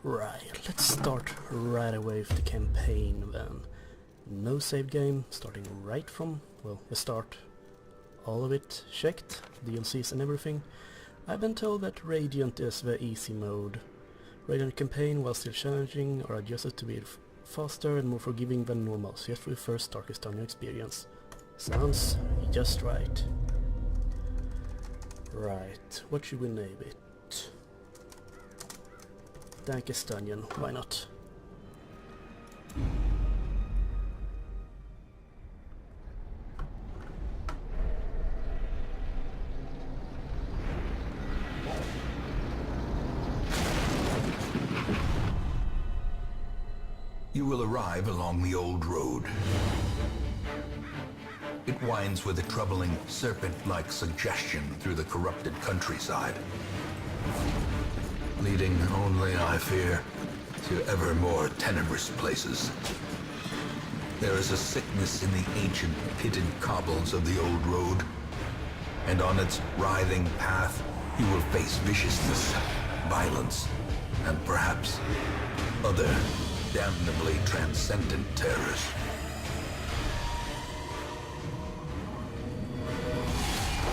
Right, let's start right away with the campaign then. No save game, starting right from, well, the start. All of it checked, DLCs and everything. I've been told that Radiant is the easy mode. Radiant campaign, while still challenging, are adjusted to be faster and more forgiving than normal, so just for the first Darkest Dungeon experience. Sounds just right. Right, what should we name it? Darkest Dungeon, why not? You will arrive along the old road. It winds with a troubling serpent-like suggestion through the corrupted countryside, leading only, I fear, to ever more tenebrous places. There is a sickness in the ancient pitted cobbles of the old road, and on its writhing path you will face viciousness, violence, and perhaps other damnably transcendent terrors.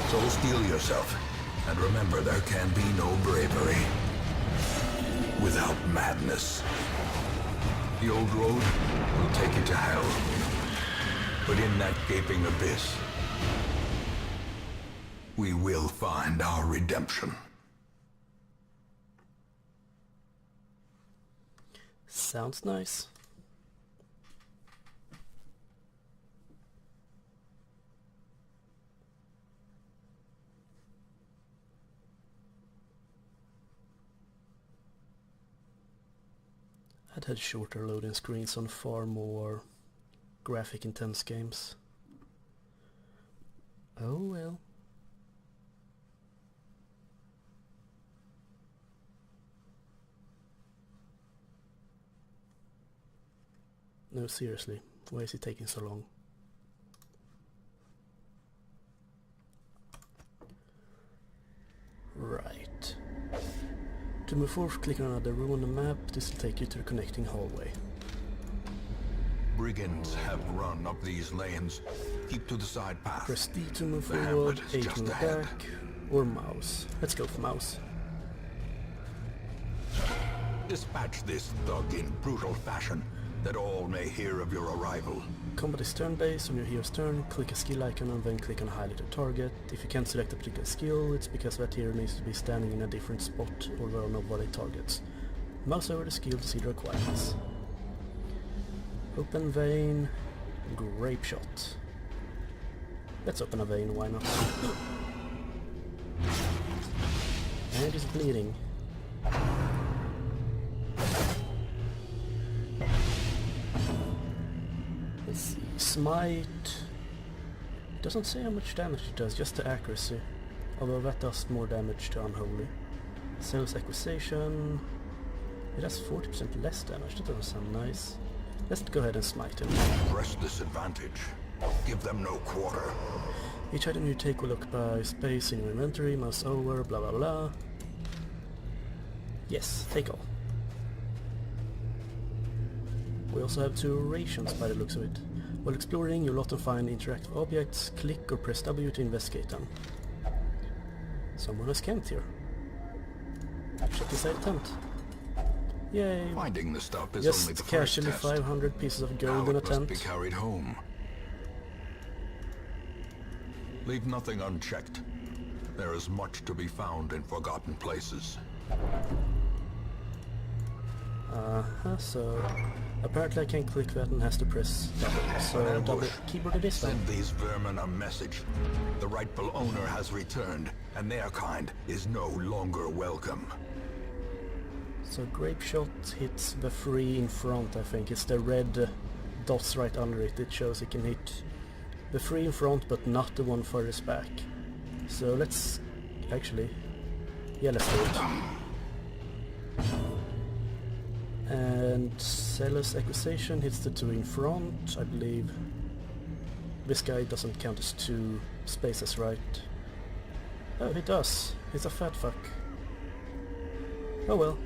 So steel yourself, and remember there can be no bravery without madness. The old road will take you to hell, but in that gaping abyss, we will find our redemption. Sounds nice. I'd had shorter loading screens on far more graphic intense games. Oh well. No, seriously, why is it taking so long? Right. To move forward, click on another room on the map. This will take you to the connecting hallway. Brigands have run up these lanes. Keep to the side path. Press D to move The forward, hamlet A is to just move ahead. back, or mouse. Let's go for mouse. Dispatch this thug in brutal fashion, that all may hear of your arrival. Combat is turn-based. On your hero's turn, click a skill icon and then click on highlighted target. If you can't select a particular skill, it's because that hero needs to be standing in a different spot or there are no body targets. Mouse over the skill to see the requirements. Open vein, grape shot. Let's open a vein, why not? And it is bleeding. Let's see, smite. Doesn't say how much damage it does, just the accuracy. Although that does more damage to Unholy. Sales acquisition. It has 40% less damage, that doesn't sound nice. Let's go ahead and smite him. Press this advantage. Give them no quarter. Each item you take will occupy space in your inventory, mouse over, blah blah blah. Yes, take all. We also have 2 rations by the looks of it. While exploring, you'll often find interactive objects. Click or press W to investigate them. Someone has camped here. Check inside the tent. Yay! Finding the stuff is only the Just first casually test. 500 pieces of gold Now in a it must tent. be carried home. Leave nothing unchecked. There is much to be found in forgotten places. So apparently I can't click that and has to press double. So double keyboard it is then. Send these vermin a message. The rightful owner has returned, and their kind is no longer welcome. So grape shot hits the 3 in front, I think. It's the red dots right under it. It shows it can hit the 3 in front but not the one furthest back. So let's actually, yeah, let's do it. And Zealous Acquisition hits the 2 in front, I believe. This guy doesn't count as 2 spaces, right? Oh, it does. He's a fat fuck. Oh well.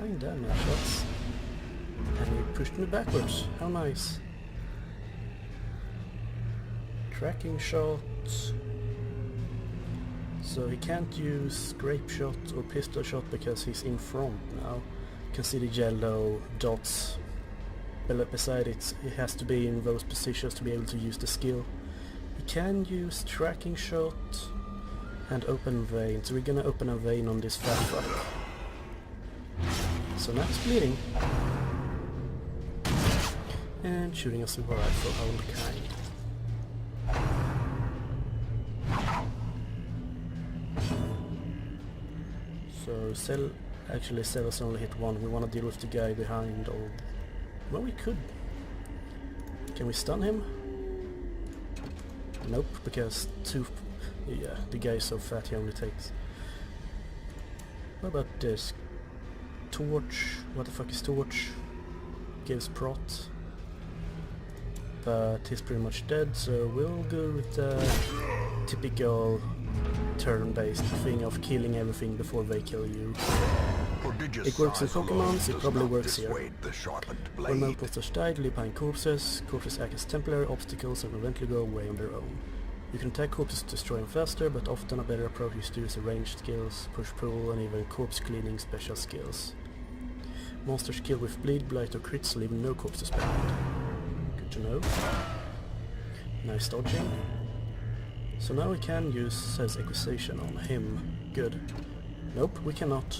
9 damage shots. And he pushed me backwards. How nice. Tracking shot. So he can't use grape shot or pistol shot because he's in front now. You can see the yellow dots beside it. It has to be in those positions to be able to use the skill. He can use tracking shot and open vein. So we're gonna open a vein on this fat fuck. So now he's bleeding. And shooting us with a rifle, how kind. So Celos only hit one. We want to deal with the guy behind, or... Well, we could. Can we stun him? Nope, because yeah, the guy is so fat he only takes... What about this? Torch. What the fuck is Torch? Gives prot. But he's pretty much dead, so we'll go with the typical turn-based thing of killing everything before they kill you. It works in Pokemon, it probably works here. When most monsters die, they leave behind corpses. Corpses act as temporary obstacles and eventually go away on their own. You can attack corpses to destroy them faster, but often a better approach is to use ranged skills, push-pull, and even corpse cleaning special skills. Monsters killed with bleed, blight, or crits leave no corpses behind. Good to know. Nice dodging. So now we can use Cell's Acquisition on him. Good. Nope, we cannot.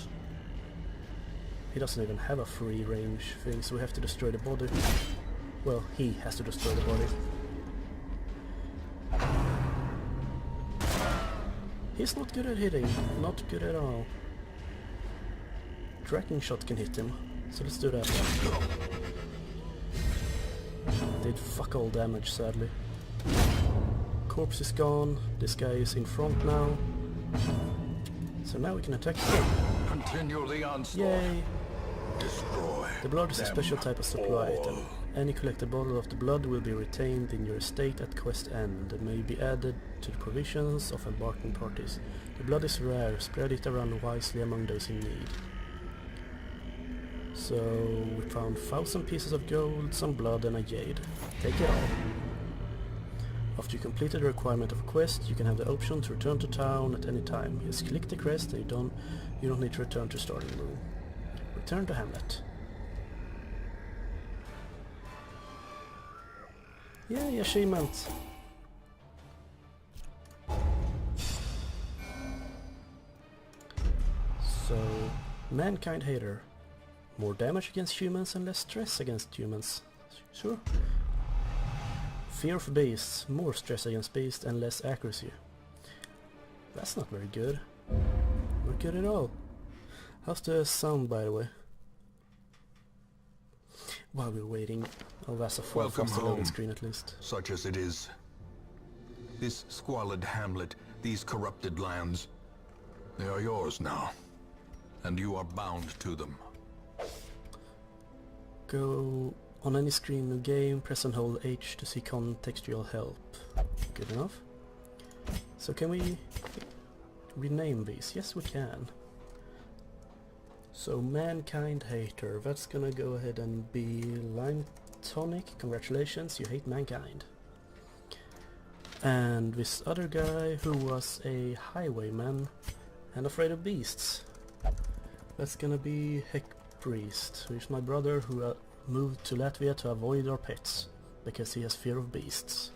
He doesn't even have a free range thing, so we have to destroy the body. Well, he has to destroy the body. He's not good at hitting. Not good at all. Tracking shot can hit him, so let's do that. Did fuck all damage, sadly. Corpse is gone, this guy is in front now. So now we can attack him. Continue the onslaught. Yay! Destroy. The blood is a special type of supply item. Any collected bottle of the blood will be retained in your estate at quest end and may be added to the provisions of embarking parties. The blood is rare, spread it around wisely among those in need. So we found 1,000 pieces of gold, some blood and a jade. Take it all. After you completed the requirement of a quest, you can have the option to return to town at any time. Just click the quest and you don't need to return to starting room. Return to Hamlet. Yay, achievement! So, Mankind Hater. More damage against humans and less stress against humans. Sure. Fear of beasts. More stress against beasts and less accuracy. That's not very good. Not good at all. How's the sound, by the way? While we're waiting, oh, that's a full loading screen at least. Such as it is. This squalid hamlet, these corrupted lands, they are yours now, and you are bound to them. Go on any screen in the game, press and hold H to see contextual help. Good enough. So can we rename these? Yes, we can. So Mankind Hater, that's gonna go ahead and be Lime Tonic. Congratulations, you hate mankind. And this other guy who was a highwayman and afraid of beasts, that's gonna be Heck Priest, who is my brother who moved to Latvia to avoid our pets because he has fear of beasts.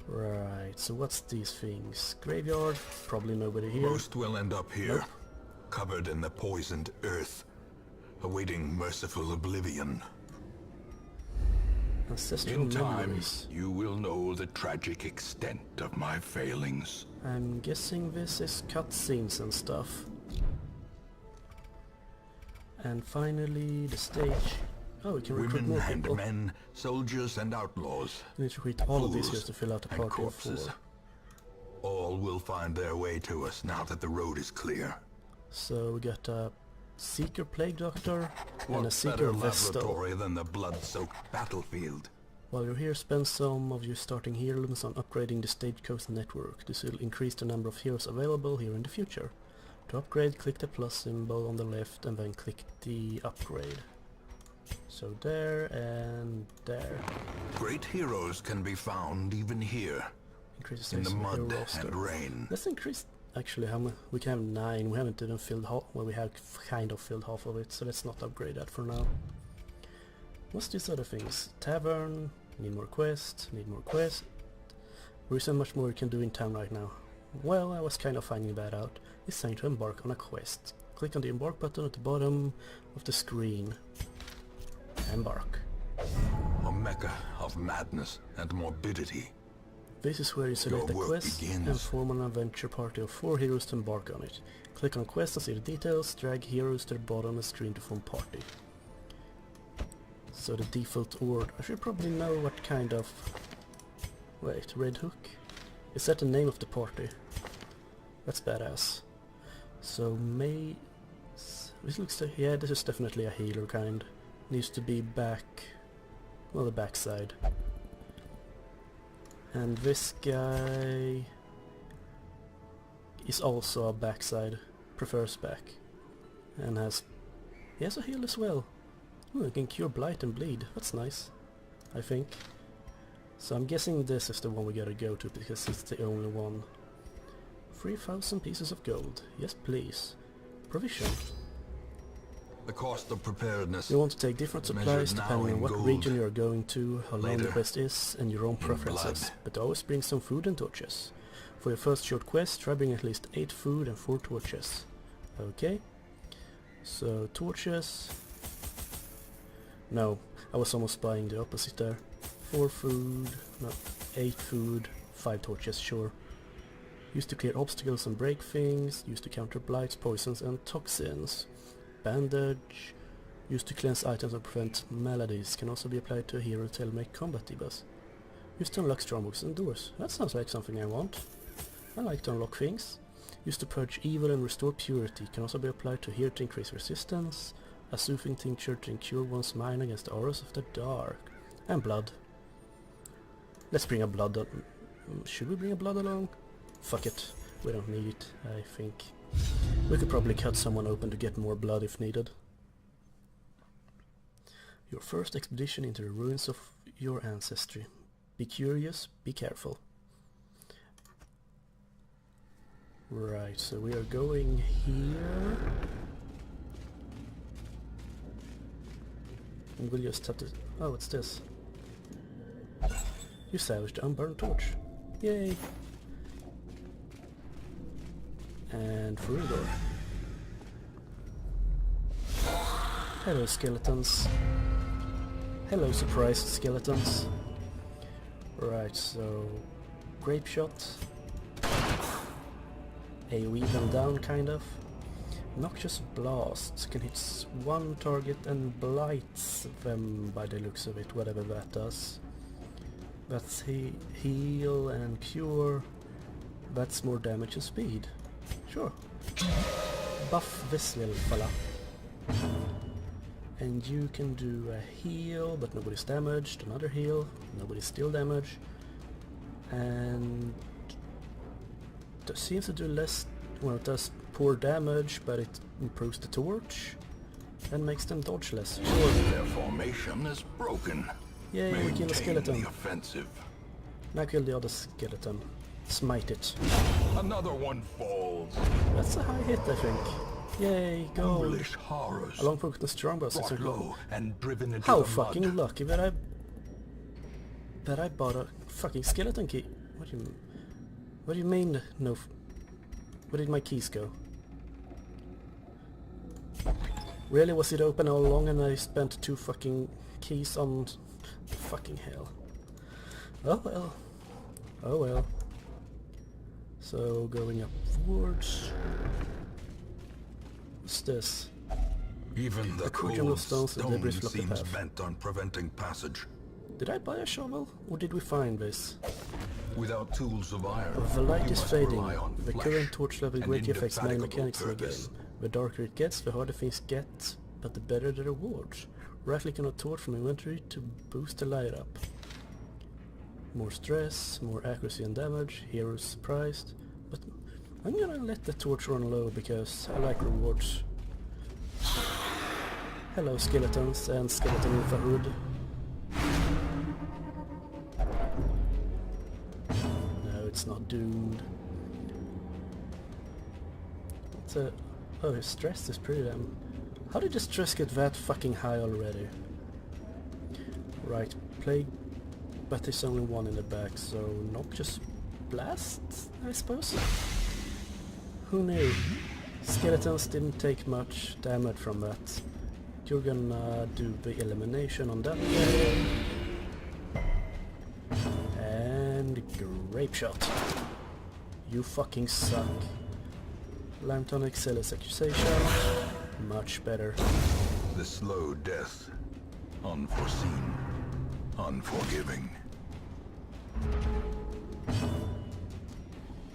Right, so what's these things? Graveyard, probably nobody here. Most will end up here. Nope. Covered in the poisoned earth, awaiting merciful oblivion. Ancestral In time, memories. you will know the tragic extent of my failings. I'm guessing this is cutscenes and stuff. And finally, the stage. Oh, we can recruit Women more and people. men, soldiers and outlaws. We need to recruit all of these here fools to fill out a and party of corpses. 4. All will find their way to us now that the road is clear. So we got a Seeker Plague Doctor and a What Seeker better Vestal. laboratory than the blood-soaked battlefield? While you're here, spend some of your starting heirlooms on upgrading the Stagecoach network. This will increase the number of heroes available here in the future. To upgrade, click the plus symbol on the left and then click the upgrade. So there and there. Great heroes can be found even here, Increases in the hero mud roster. and rain. Let's increase, actually, how we can have 9. We haven't even filled half, well, we have kind of filled half of it, so let's not upgrade that for now. What's these other things? Tavern, need more quest, need more quest. There isn't much more we can do in town right now. Well, I was kind of finding that out. It's time to embark on a quest. Click on the embark button at the bottom of the screen. Embark. A mecca of madness and morbidity. This is where you select a Your work quest and begins. form an adventure party of 4 heroes to embark on it. Click on quest and see the details, drag heroes to the bottom of the screen to form party. So the default order, I should probably know what kind of... Wait, Red Hook? Is that the name of the party? That's badass. So this looks like, yeah, this is definitely a healer kind. Needs to be back, well, the backside. And this guy is also a backside, prefers back, and he has a heal as well. Ooh, it can cure blight and bleed. That's nice, I think. So I'm guessing this is the one we gotta go to because it's the only one. 3,000 pieces of gold. Yes, please. Provision. The cost of preparedness. You want to take different supplies Measured now depending on in what gold. region you are going to, how long the Later, quest is, and your own preferences. blood. But always bring some food and torches. For your first short quest, try bring at least 8 food and 4 torches. Okay. So, torches... No, I was almost buying the opposite there. 4 food... no, 8 food, 5 torches, sure. Used to clear obstacles and break things, used to counter blights, poisons and toxins. Bandage, used to cleanse items and prevent maladies, can also be applied to a hero to make combat debuffs. Used to unlock strongbox and doors. That sounds like something I want. I like to unlock things. Used to purge evil and restore purity, can also be applied to a hero to increase resistance. A soothing tincture to cure one's mind against the auras of the dark. And blood. Let's bring a blood should we bring a blood along? Fuck it, we don't need it, I think. We could probably cut someone open to get more blood if needed. Your first expedition into the ruins of your ancestry. Be curious, be careful. Right, so we are going here. And we'll just have to... oh, what's this? You salvaged the unburned torch. Yay! And Ferudor. Hello, skeletons. Hello, surprised skeletons. Right, so... grape shot. AoE them down, kind of. Noxious blasts can hit one target and blights them by the looks of it, whatever that does. That's heal and cure. That's more damage and speed. Sure. Buff this little fella. And you can do a heal, but nobody's damaged. Another heal, nobody's still damaged. And it seems to do less, well, it does poor damage, but it improves the torch and makes them dodge less. Sure. Their formation is broken. Yay, we kill a Maintain skeleton. the offensive. Now kill the other skeleton. Smite it. Another one falls. That's a high hit, I think. Yay, gold. Foolish horrors. Along with the strongbow, 6 Brought o'clock. low and driven into How the fucking mud. lucky that I bought a fucking skeleton key. What do you mean no? Where did my keys go? Really, was it open all along and I spent 2 fucking keys on... fucking hell. Oh well. Oh well. So, going upwards... what's this? Even the cool jungle cold stones and debris stone block the seems path. bent on preventing passage. Did I buy a shovel? Or did we find this? Without tools of iron, The light you is must fading. rely on The flesh current torch level and greatly affects many indefatigable mechanics in the game. purpose. The darker it gets, the harder things get, but the better the rewards. Right click on a torch from inventory to boost the light up. More stress, more accuracy and damage, heroes surprised, but I'm gonna let the torch run low because I like rewards. Hello skeletons and skeleton with a hood. No, it's not doomed. It's a... Oh, his stress is pretty damn... How did the stress get that fucking high already? Right, plague, but there's only one in the back, so noxious blast, I suppose? Who knew? Skeletons didn't take much damage from that. You're gonna do the elimination on that guy. And grape shot. You fucking suck. Lime tonic, zealous accusation. Much better. The slow death. Unforeseen. Unforgiving.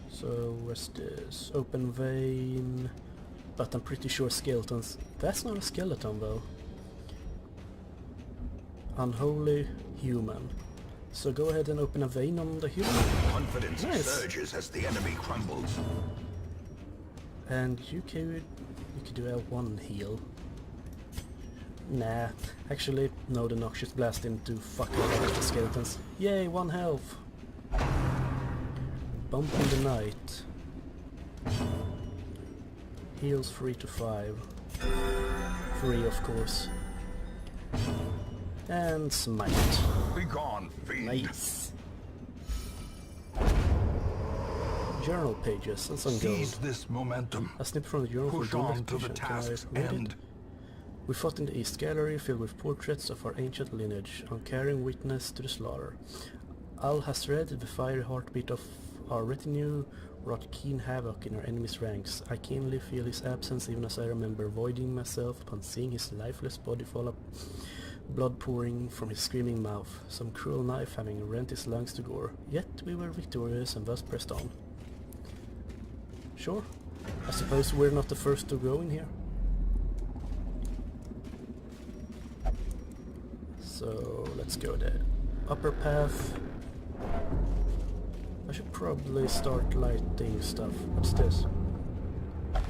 So what's this? Open vein. But I'm pretty sure skeletons... That's not a skeleton though. Unholy human. So go ahead and open a vein on the human. Confidence Nice. surges as the enemy crumbles. And you could do a one heal. Nah, actually, no, the Noxious Blast didn't do fuck all of the skeletons. Yay, 1 health! Bump in the night. Heals 3 to 5. 3 of course. And smite. Be gone, fiend. Nice. Journal pages and some gold. Seize this momentum. A snip from the journal Push for on to the investigation. Can I task's read it? end. We fought in the East Gallery, filled with portraits of our ancient lineage, uncaring witness to the slaughter. Al has read the fiery heartbeat of our retinue, wrought keen havoc in our enemy's ranks. I keenly feel his absence even as I remember voiding myself upon seeing his lifeless body fall up, blood pouring from his screaming mouth, some cruel knife having rent his lungs to gore. Yet we were victorious and thus pressed on. Sure, I suppose we're not the first to go in here. So let's go the upper path. I should probably start lighting stuff. What's this? The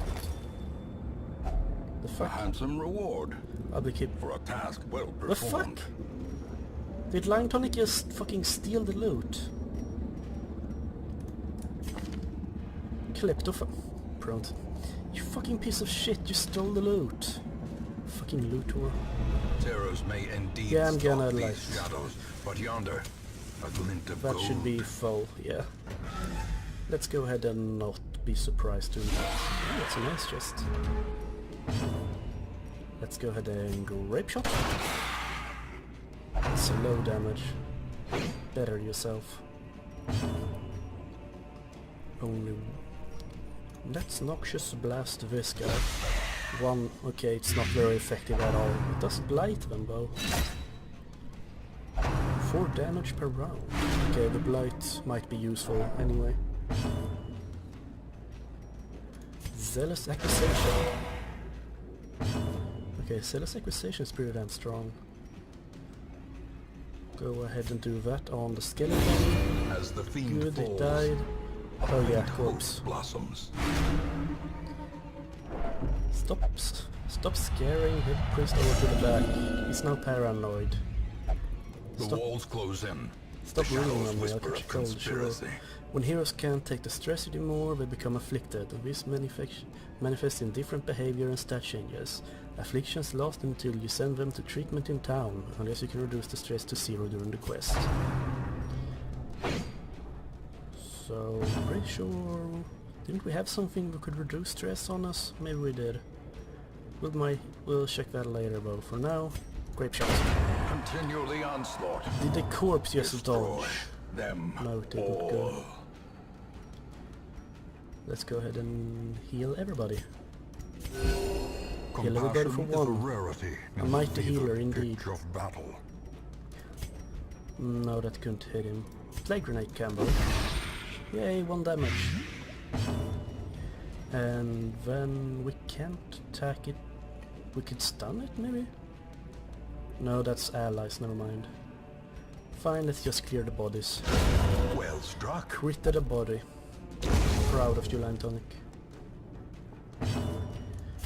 A fuck? handsome reward I'll be keep. for a task well The fuck? performed. Did Lime Tonic just fucking steal the loot? Kleptof... Prompt. You fucking piece of shit, you stole the loot. Fucking loot whore. Terrors may indeed Yeah, I'm stalk gonna these like... shadows, but yonder, a glint of That gold. should be full, yeah. Let's go ahead and not be surprised too much. Oh, that's a nice chest. Let's go ahead and grape shot. It's a low damage. Better yourself. Only... Let's Noxious Blast this guy. One... Okay, it's not very effective at all. It does blight them though. 4 damage per round. Okay, the blight might be useful anyway. Zealous Accusation. Okay, Zealous Accusation is pretty damn strong. Go ahead and do that on the skeleton. As the fiend Good, it falls, died. a Oh yeah, faint corpse. hope blossoms. Stop scaring the priest over to the back. He's now paranoid. The Stop. walls close in. Stop The ruling shadows on me, I'll whisper catch of a cold, sure. conspiracy. When heroes can't take the stress anymore, they become afflicted. This manifests in different behavior and stat changes. Afflictions last until you send them to treatment in town, unless you can reduce the stress to 0 during the quest. So, pretty sure... Didn't we have something that could reduce stress on us? Maybe we did. We'll check that later, but for now, grape shot. Continue the onslaught. Did the corpse just Destroy dodge? them No, it didn't all. go. Let's go ahead and heal everybody. Heal everybody for Compassion is a one. rarity A in mighty the fever healer indeed. pitch of battle. No, that couldn't hit him. Plague Grenade combo. Yay, 1 damage. And then we can't attack it. We could stun it, maybe? No, that's allies, never mind. Fine, let's just clear the bodies. Well struck. Critted a body. proud of you, Lime Tonic.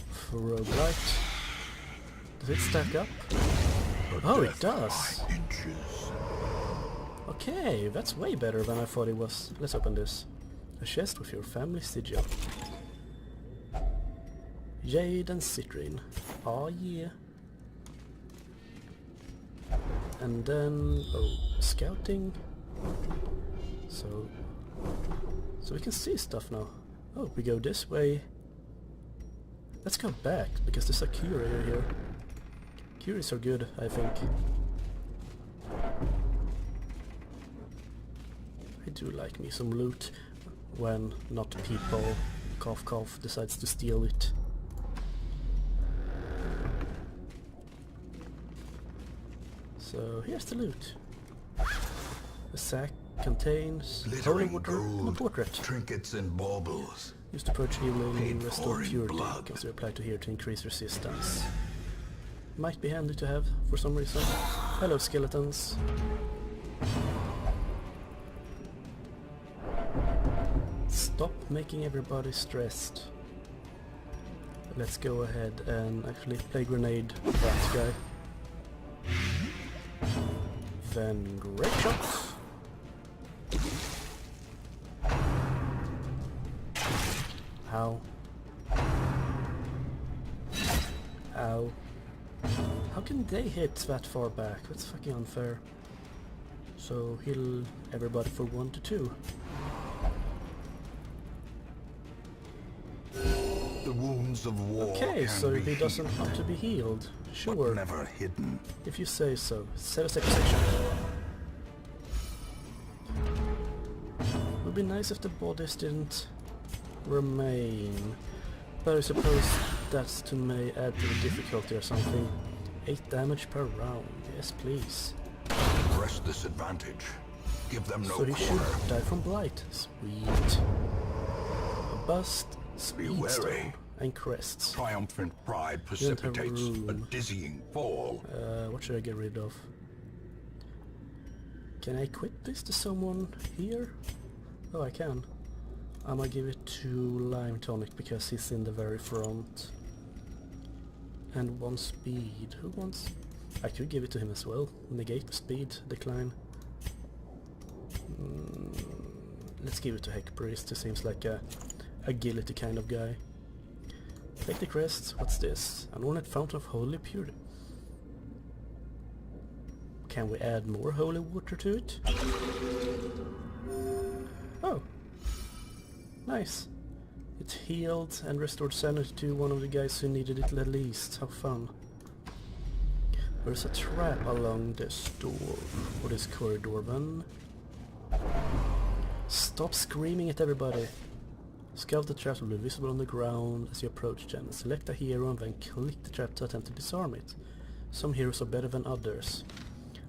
For roguelite. Does it stack up? Oh, it does! Okay, that's way better than I thought it was. Let's open this. A chest with your family sigil. Jade and Citrine. Oh yeah. And then... oh, scouting. So we can see stuff now. Oh, we go this way. Let's go back, because there's a curie here. Curies are good, I think. I do like me some loot when not people, cough cough, decides to steal it. So here's the loot. The sack contains holy water and a portrait. Trinkets and baubles. Used to purge evil and restore pouring purity. blood. Can also apply to here to increase resistance. Might be handy to have for some reason. Hello, skeletons. Stop making everybody stressed. Let's go ahead and actually play grenade that guy. Then great shots. Ow. Ow. How can they hit that far back? That's fucking unfair. So heal everybody for 1 to 2. The wounds of war. Okay, can so be he doesn't healed, want to be healed. but Sure, never hidden. if you say so. Set a second section. Would be nice if the bodies didn't remain. But I suppose that's to may add to the difficulty or something. 8 damage per round. Yes, please. Press this advantage. Give them no So he should quarter. die from blight. Sweet. A bust, Be wary. speedstone, and crests. Triumphant pride don't have precipitates a room. dizzying fall. What should I get rid of? Can I equip this to someone here? Oh, I can. I'm gonna give it to Lime Tonic because he's in the very front. And 1 speed. Who wants... I could give it to him as well. Negate speed, decline. Let's give it to Heck Priest. He seems like a agility kind of guy. Take the crest. What's this? An ornate fountain of holy purity. Can we add more holy water to it? Oh! Nice. It healed and restored sanity to one of the guys who needed it at least. How fun. There's a trap along this door. Or this corridor then. Stop screaming at everybody. Scout the traps will be visible on the ground as you approach them. Select a hero and then click the trap to attempt to disarm it. Some heroes are better than others.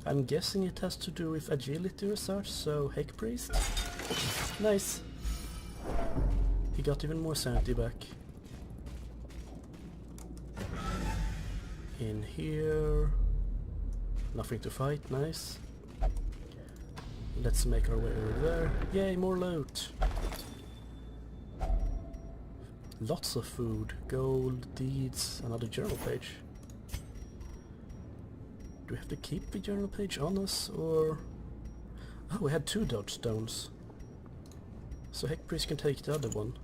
I'm guessing it has to do with agility or such, so Heck Priest? Nice! He got even more sanity back. In here... nothing to fight, nice. Let's make our way over there. Yay, more loot! Lots of food, gold, deeds, another journal page. Do we have to keep the journal page on us, or... oh, we had 2 dodge stones. So Heck Priest can take the other one.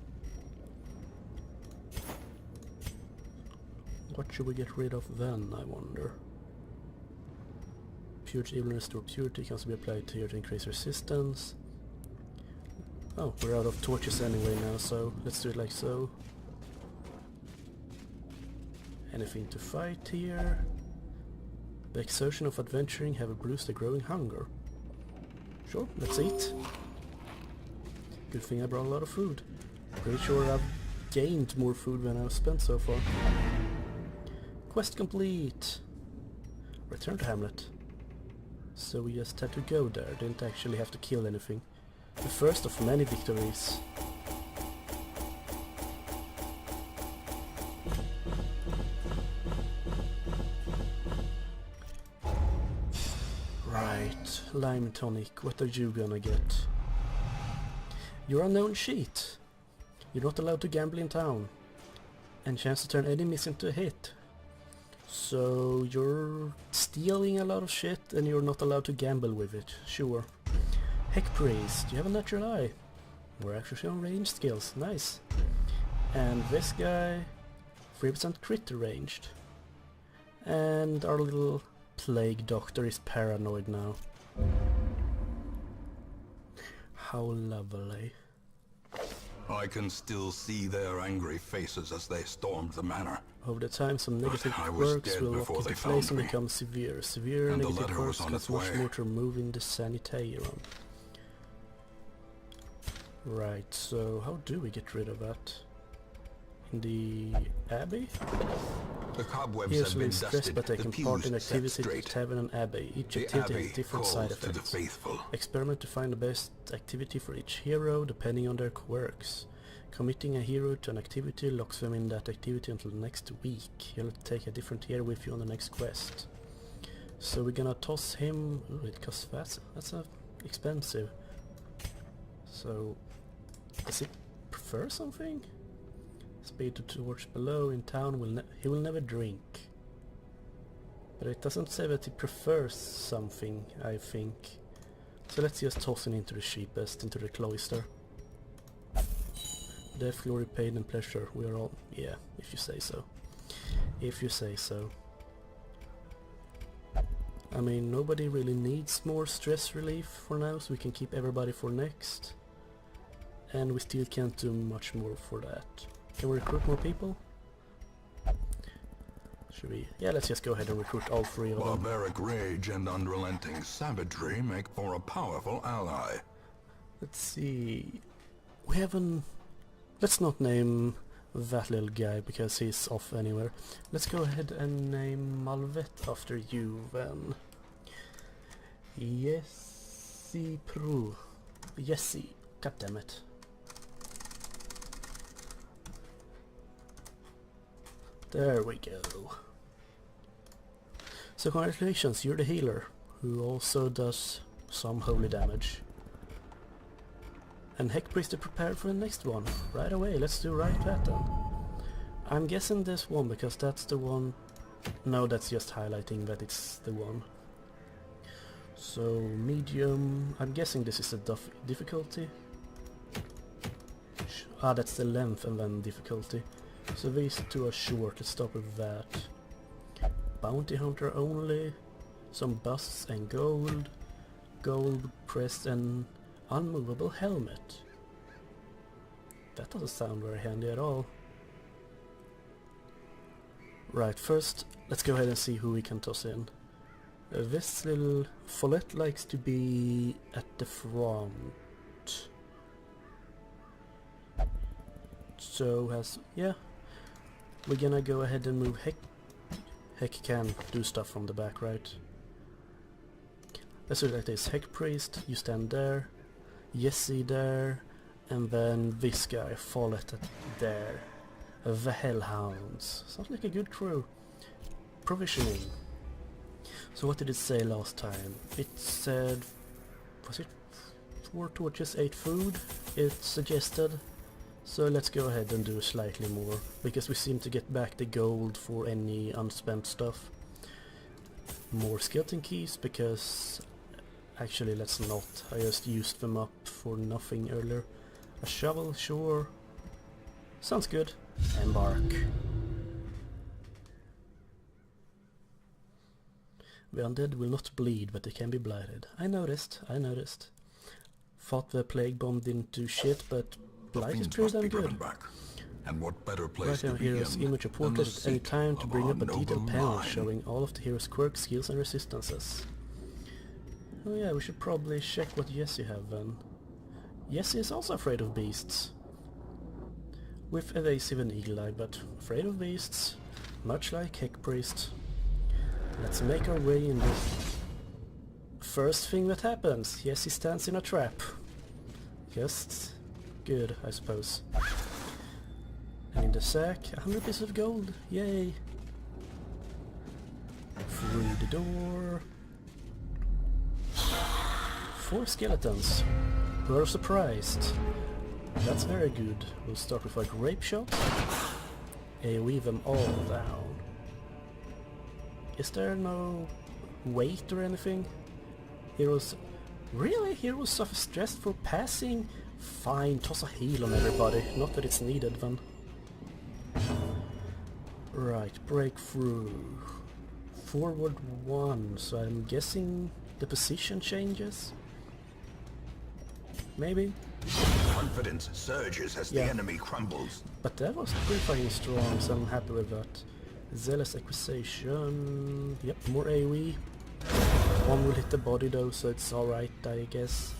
What should we get rid of then, I wonder? Purity, evil and restore purity can also be applied here to increase resistance. Oh, we're out of torches anyway now, so let's do it like so. Anything to fight here? The exertion of adventuring have bruised the growing hunger. Sure, let's eat. Good thing I brought a lot of food. Pretty sure I've gained more food than I've spent so far. Quest complete! Return to Hamlet. So we just had to go there, didn't actually have to kill anything. The first of many victories. Right, Lime Tonic, what are you gonna get? Your unknown sheet. You're not allowed to gamble in town. And chance to turn enemies into a hit. So you're stealing a lot of shit and you're not allowed to gamble with it. Sure. Heck Priest, you have a natural eye. We're actually showing range skills. Nice. And this guy, 3% crit ranged. And our little plague doctor is paranoid now. How lovely. I can still see their angry faces as they stormed the manor. Over the time, some negative I was quirks dead will lock before into they place found and me. become severe. Severe And the negative letter was quirks on cost its much way. more to remove in the Sanitarium. Right, so how do we get rid of that? In the Abbey? The cobwebs Here's have been stress dusted, by the taking pews part in set activities at straight. Tavern and Abbey. Each The activity Abbey has different calls side to the effects. faithful. Experiment to find the best activity for each hero depending on their quirks. Committing a hero to an activity locks them in that activity until next week. You'll take a different hero with you on the next quest. So we're gonna toss him... Ooh, it costs fast. That's expensive. So... does he prefer something? Speed to torch below in town he will never drink. But it doesn't say that he prefers something, I think. So let's just toss him into the cheapest, into the cloister. Death, glory, pain and pleasure. We are all... yeah, if you say so. If you say so. I mean, nobody really needs more stress relief for now, so we can keep everybody for next. And we still can't do much more for that. Can we recruit more people? Should we? Yeah, let's just go ahead and recruit all 3 of them. Barbaric rage and unrelenting savagery make for a powerful ally. Let's see... we have an... let's not name that little guy because he's off anywhere. Let's go ahead and name Malvet after you then. Yessi Pro. Yessi. God damn it. There we go. So congratulations, you're the healer, who also does some holy damage. And Heck Priest is prepared for the next one. Right away, let's do right that then. I'm guessing this one because that's the one... no, that's just highlighting that it's the one. So, medium... I'm guessing this is the difficulty. That's the length and then difficulty. So these 2 are short, let's start with that. Bounty Hunter only. Some busts and gold. Gold pressed and unmovable helmet. That doesn't sound very handy at all. Right, first let's go ahead and see who we can toss in. This little Follett likes to be at the front. So has... yeah. We're gonna go ahead and move Heck. Heck can do stuff from the back, right? Let's do it like this. Heck Priest, you stand there. Yessi there. And then this guy, Follett there. The Hellhounds. Sounds like a good crew. Provisioning. So what did it say last time? It said... was it 4 torches, 8 food? It suggested. So let's go ahead and do slightly more, because we seem to get back the gold for any unspent stuff. More skeleton keys, because... actually let's not, I just used them up for nothing earlier. A shovel, sure. Sounds good. Embark. The undead will not bleed, but they can be blighted. I noticed. Thought the plague bomb didn't do shit, but blight is pretty damn good. Back. And what better place Right to now, hero's begin image than reported the at any seat time to of bring our up a detailed noble panel line. showing all of the hero's quirks, skills and resistances. Oh yeah, we should probably check what Yessi have then. Yessi is also afraid of beasts. With evasive and eagle eye, but afraid of beasts, much like Heck Priest. Let's make our way in the first thing that happens. Yessi stands in a trap. Just good, I suppose. And in the sack, 100 pieces of gold. Yay! Through the door. 4 skeletons. Who are surprised. That's very good. We'll start with a grape shot. AoE them all down. Is there no weight or anything? Heroes... Really? Heroes suffer stress for passing? Fine, toss a heal on everybody. Not that it's needed then. Right, breakthrough. Forward 1, so I'm guessing the position changes? Maybe? Confidence surges as the enemy crumbles. But that was pretty fucking strong, so I'm happy with that. Zealous Acquisition... Yep, more AoE. One will hit the body though, so it's alright, I guess.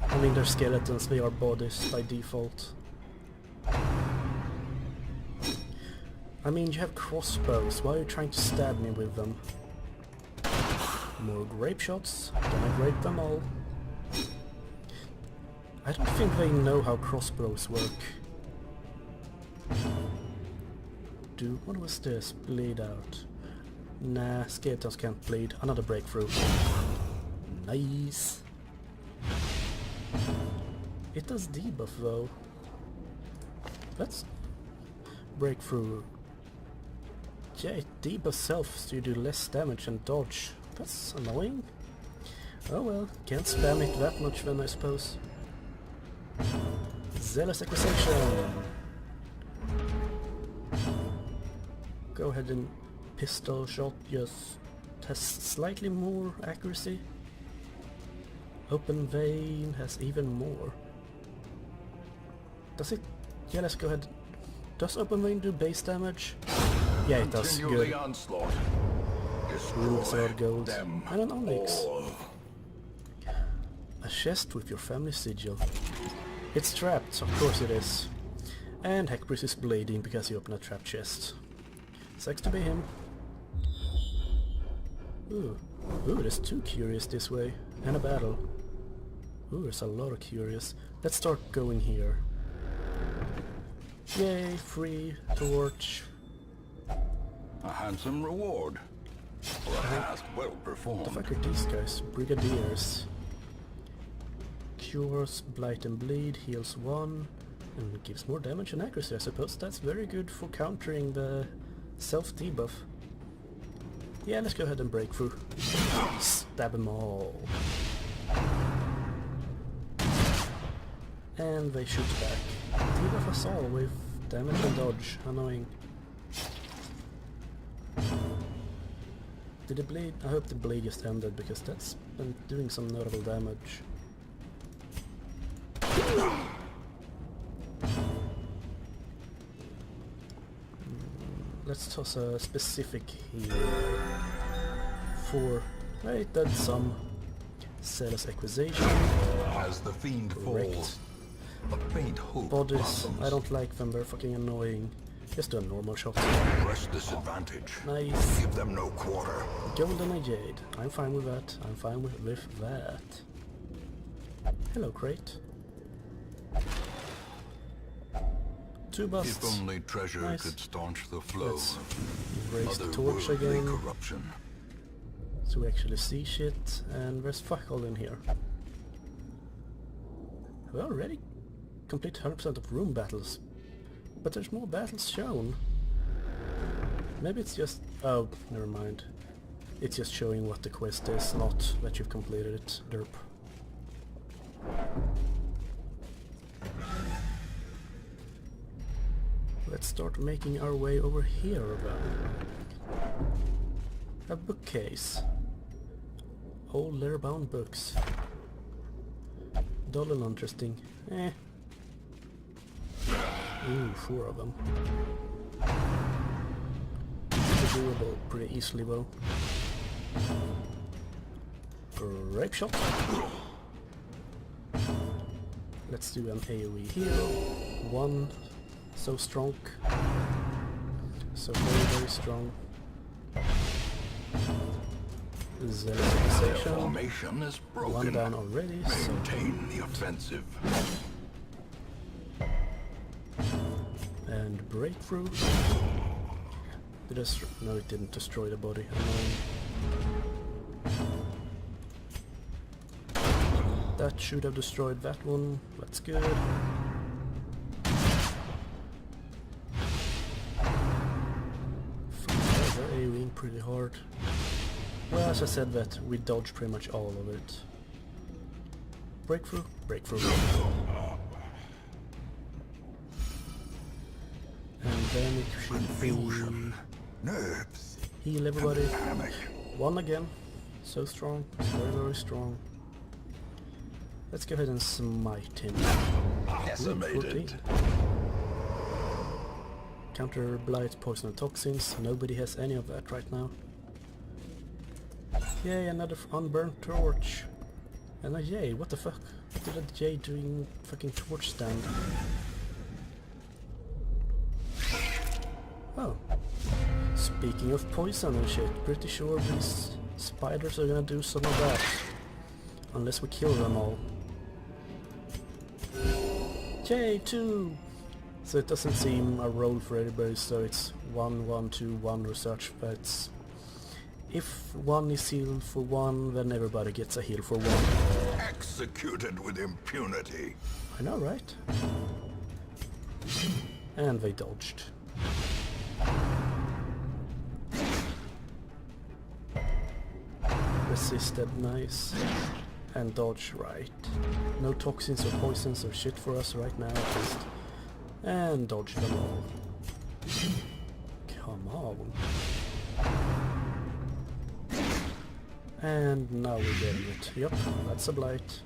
I mean, they're skeletons, they are bodies by default. I mean, you have crossbows, why are you trying to stab me with them? More grape shots, then I grape them all. I don't think they know how crossbows work. What was this? Bleed out. Nah, skeletons can't bleed. Another breakthrough. Nice. It does debuff though. That's... breakthrough. Yeah, it debuffs self so you do less damage and dodge. That's annoying. Oh well, can't spam it that much then I suppose. Zealous Acquisition! Go ahead and pistol shot, just has slightly more accuracy. Open vein has even more. Does it? Yeah, let's go ahead. Does open vein do base damage? Yeah, it does. Good. The onslaught. Sword gold them and an onyx. all. A chest with your family sigil. It's trapped, of course it is. And Hecbris is bleeding because he opened a trap chest. Sucks to be him. Ooh, there's 2 curious this way. And a battle. Ooh, there's a lot of curious. Let's start going here. Yay, free torch. A handsome reward for a task well performed. What the fuck are these guys? Brigadiers. Cures blight and bleed, heals 1, and gives more damage and accuracy. I suppose that's very good for countering the self-debuff. Yeah, let's go ahead and break through. Stab them all. And they shoot back. Debuff us all with damage and dodge. Annoying. Did it bleed? I hope the bleed just ended because that's been doing some notable damage. Let's toss a specific heal for... Wait, that's some Zealous Acquisition. As the fiend falls, a faint hope Bodies, blossoms. I don't like them, they're fucking annoying. Just do a normal shot. Press this advantage. Nice. Give them no quarter. Golden Eye Jade. I'm fine with that. I'm fine with that. Hello, Crate. 2 busts. If only treasure Nice. could staunch the flow Let's of raise the torch again, corruption. so we actually see shit, and there's fuck all in here. We already complete 100% of room battles, but there's more battles shown. Maybe it's just... oh, never mind. It's just showing what the quest is, not that you've completed it. Derp. Let's start making our way over here then. A bookcase. Old leather-bound books. Dull and interesting. Eh. Ooh, 4 of them. Doable pretty easily though. Grape shot. Let's do an AoE here. 1. So strong. So very, very strong. Zealous Their Acquisition. formation is 1 broken. down already, so... Maintain the offensive. And breakthrough. Did I no, it didn't destroy the body. That should have destroyed that one. That's good. AoEing pretty hard. Well, as I said, that we dodged pretty much all of it. Breakthrough, breakthrough. And then it should be Nerves. heal everybody. Panic. One again. So strong, very very strong. Let's go ahead and smite him. Decimated. 14. Counter blight, poison and toxins. Nobody has any of that right now. Yay, another unburned torch. And a yay, what the fuck? What did a jay doing fucking torch stand? Oh. Speaking of poison and shit, pretty sure these spiders are gonna do some of that. Unless we kill them all. J2! So it doesn't seem a roll for everybody, so it's 1, 1, 2, 1 or such, but if one is healed for one, then everybody gets a heal for one. Executed with impunity. I know, right? And they dodged. Resisted, nice. And dodge, right. No toxins or poisons or shit for us right now, at least. And dodge them all. Come on. And now we're getting it. Yep, that's a blight.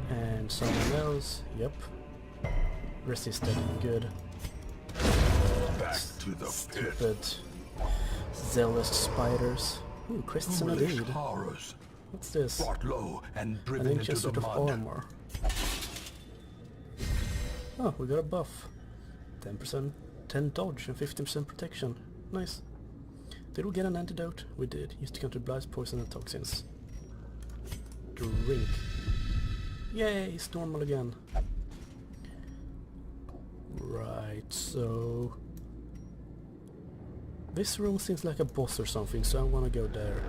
And someone else. Yep. Resisted. Good. Back to the pit. Stupid zealous spiders. Ooh, crests and a Foolish deed. horrors. What's this? Brought low and An driven into ancient the sort of mud. armor. Oh, we got a buff. 10%, 10 dodge and 15% protection. Nice. Did we get an antidote? We did. Used to counter blights, poison and toxins. Drink. Yay, it's normal again. Right, so... this room seems like a boss or something, so I want to go there.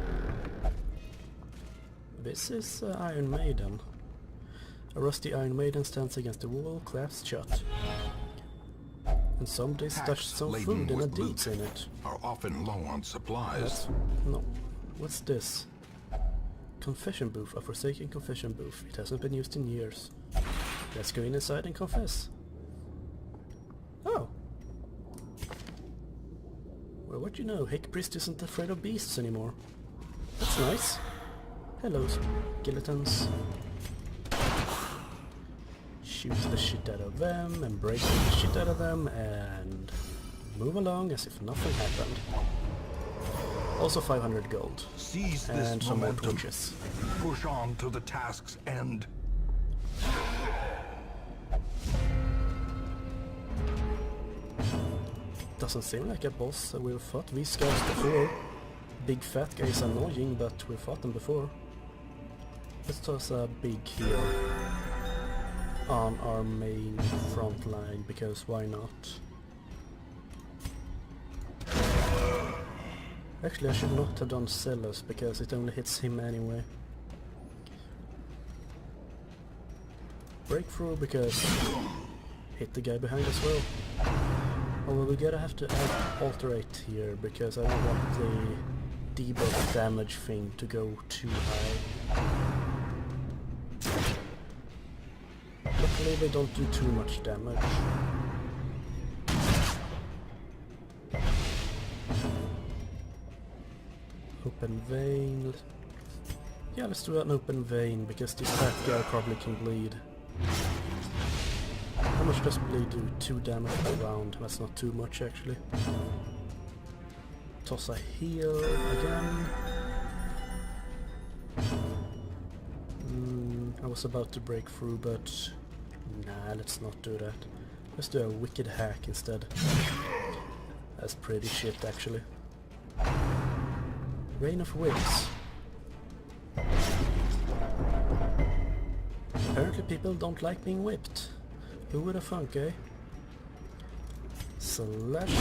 This is Iron Maiden. A rusty Iron Maiden stands against the wall, clasps shut. And somebody stashed some laden food and a with deeds loot in it. Are often low on supplies. That's... no. What's this? Confession booth, a forsaken confession booth. It hasn't been used in years. Let's go inside and confess. Oh. Well, what you know, Hick Priest isn't afraid of beasts anymore. That's nice. Hello, skeletons. Shoot the shit out of them, and break the shit out of them, and move along as if nothing happened. Also 500 gold. Seize And this some more momentum. torches. Push on to the task's end. Doesn't seem like a boss. We've fought these guys before. Big fat guy is annoying, but we've fought them before. Let's toss a big heal on our main front line, because why not? Actually, I should not have done Celos, because it only hits him anyway. Breakthrough, because hit the guy behind as well. Although we gotta have to add alterate here, because I don't want the debuff damage thing to go too high. Luckily they don't do too much damage. Open vein. Yeah, let's do an open vein, because this fat guy probably can bleed. How much does bleed do? 2 damage per round. That's not too much actually. Toss a heal again. I was about to break through, but nah, let's not do that. Let's do a wicked hack instead. That's pretty shit actually. Rain of Winds. Apparently people don't like being whipped. Who would have thunk, eh? Slash.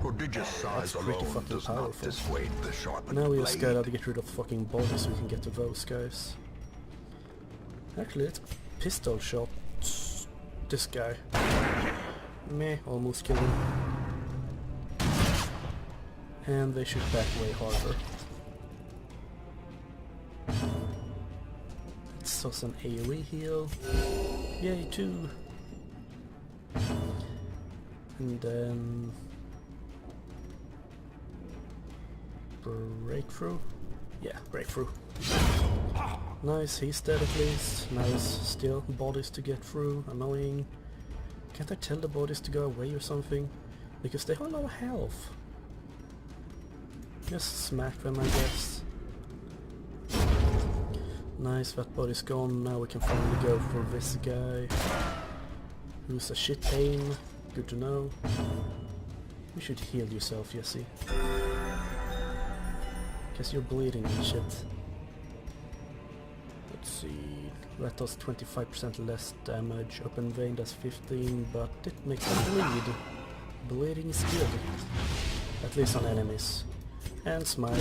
Prodigious size That's pretty alone fucking does not powerful. dissuade the sharpened Now we blade. just gotta get rid of fucking bodies so we can get to those guys. Actually, let's pistol shot this guy. Meh, almost killed him. And they shoot back way harder. Let's toss an AoE heal. Yay, 2! And then... breakthrough? Yeah, breakthrough. Nice, he's dead at least. Nice, still bodies to get through, annoying. Can't I tell the bodies to go away or something? Because they have a lot of health. Just smack them, I guess. Nice, that body's gone. Now we can finally go for this guy. Who's a shit pain. Good to know. You should heal yourself, Jesse. Guess you're bleeding and shit. Let's see. That does 25% less damage. Open vein does 15, but it makes me bleed. Bleeding is good. At least on enemies. And smite.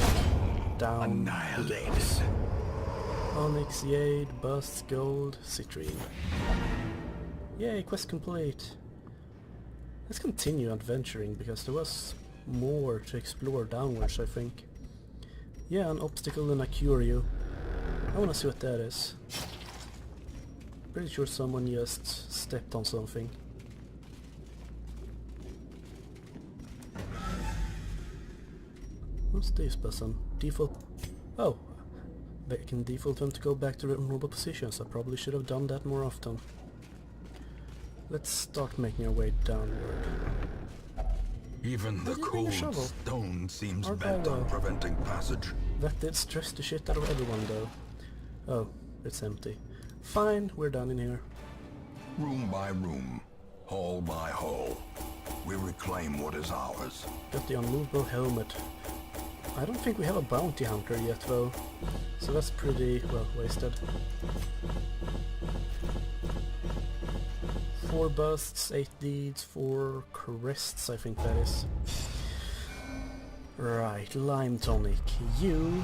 Down. Annihilated. Onyx, Jade, Busts, Gold, Citrine. Yay, quest complete. Let's continue adventuring because there was more to explore downwards, I think. Yeah, an obstacle and a curio. I wanna see what that is. Pretty sure someone just stepped on something. What's this button? Default... Oh! They can default them to go back to their normal positions. I probably should have done that more often. Let's start making our way downward. Even the cold stone seems bent on preventing passage. That did stress the shit out of everyone though. Oh, it's empty. Fine, we're done in here. Room by room, hall by hall, we reclaim what is ours. Got the unmovable helmet. I don't think we have a bounty hunter yet though, so that's pretty, well, wasted. 4 busts, 8 deeds, 4 crests, I think that is. Right, lime tonic. You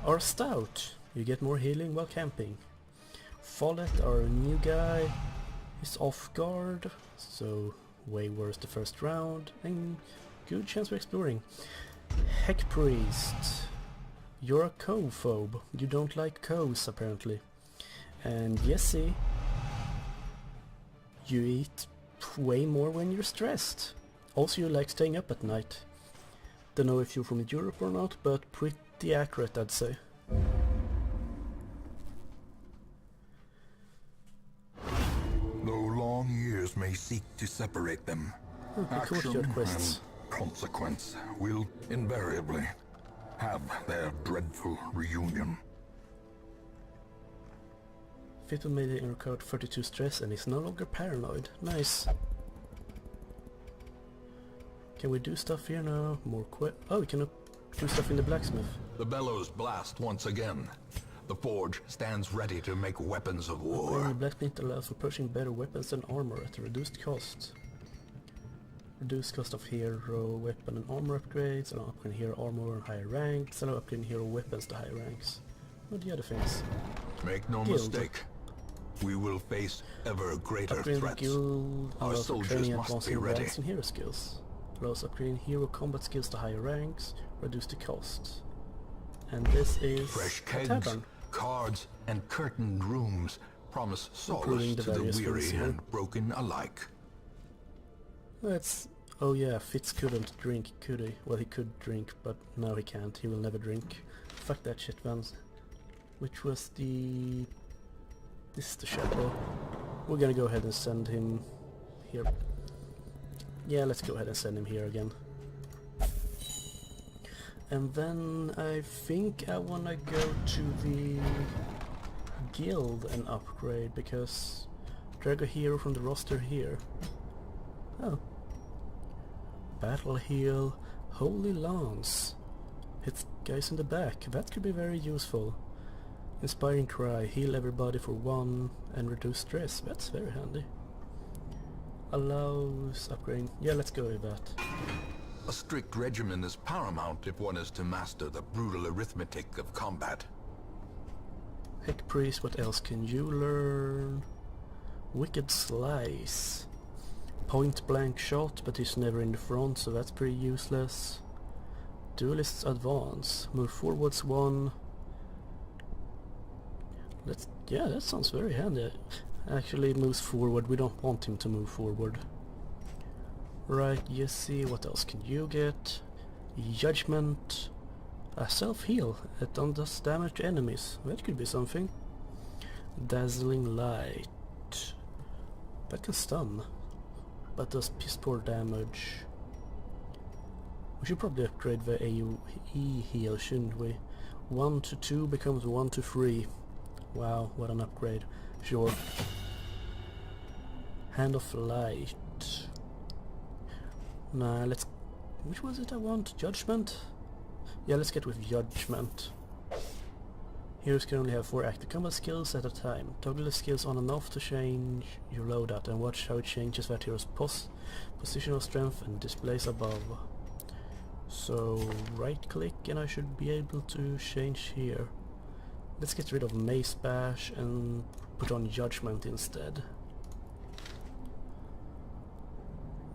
are stout. You get more healing while camping. Follett, our new guy, is off guard, so way worse the first round, and good chance for exploring. Heck Priest, you're a co-phobe. You don't like cows apparently. And Jesse, you eat way more when you're stressed. Also you like staying up at night. Don't know if you're from Europe or not, but pretty accurate I'd say. Though long years may seek to separate them, Action and consequence will invariably have their dreadful reunion. Fitbit made it recovered 32 stress and is no longer paranoid. Nice. Can we do stuff here now? More oh, we can do stuff in the blacksmith. The bellows blast once again. The forge stands ready to make weapons of war. The blacksmith allows for purchasing better weapons and armor at a reduced cost. Reduced cost of hero weapon and armor upgrades, allow upgrading hero armor and higher ranks, allow upgrading hero weapons to higher ranks. What are the other things? Make no mistake, we will face ever greater upgrading threats. The guild Our allows soldiers training must advancing be ready. ranks and hero skills. Allows upgrading hero combat skills to higher ranks, reduce the cost. And this is Fresh a kegs, tavern. cards, and curtained rooms promise solace to the various weary things here. and broken alike. Let's... Oh yeah, Fitz couldn't drink, could he? Well, he could drink, but now he can't. He will never drink. Fuck that shit, Vans. Which was the... This is the chapeau. We're gonna go ahead and send him here. Yeah, let's go ahead and send him here again. And then I think I wanna go to the guild and upgrade, because drag a hero from the roster here. Oh. Battle heal, Holy Lance. Hits guys in the back, that could be very useful. Inspiring Cry, heal everybody for 1 and reduce stress, that's very handy. Allows upgrading, yeah, let's go with that. A strict regimen is paramount if one is to master the brutal arithmetic of combat. Heck Priest, what else can you learn? Wicked Slice. point blank shot, but he's never in the front, so that's pretty useless. Duelists advance. Move forwards 1. Yeah, that sounds very handy. Actually, it moves forward. We don't want him to move forward. Right, Jesse, what else can you get? Judgment. A self-heal. It does damage to enemies. That could be something. Dazzling light. That can stun. But does piss poor damage. We should probably upgrade the AoE heal, shouldn't we? 1 to 2 becomes 1 to 3. Wow, what an upgrade. Sure. Hand of Light. Nah, let's... Which was it I want? Judgment? Yeah, let's get with Judgment. Heroes can only have 4 active combat skills at a time. Toggle the skills on and off to change your loadout and watch how it changes that hero's positional strength and displays above. So right click and I should be able to change here. Let's get rid of Mace Bash and put on Judgment instead.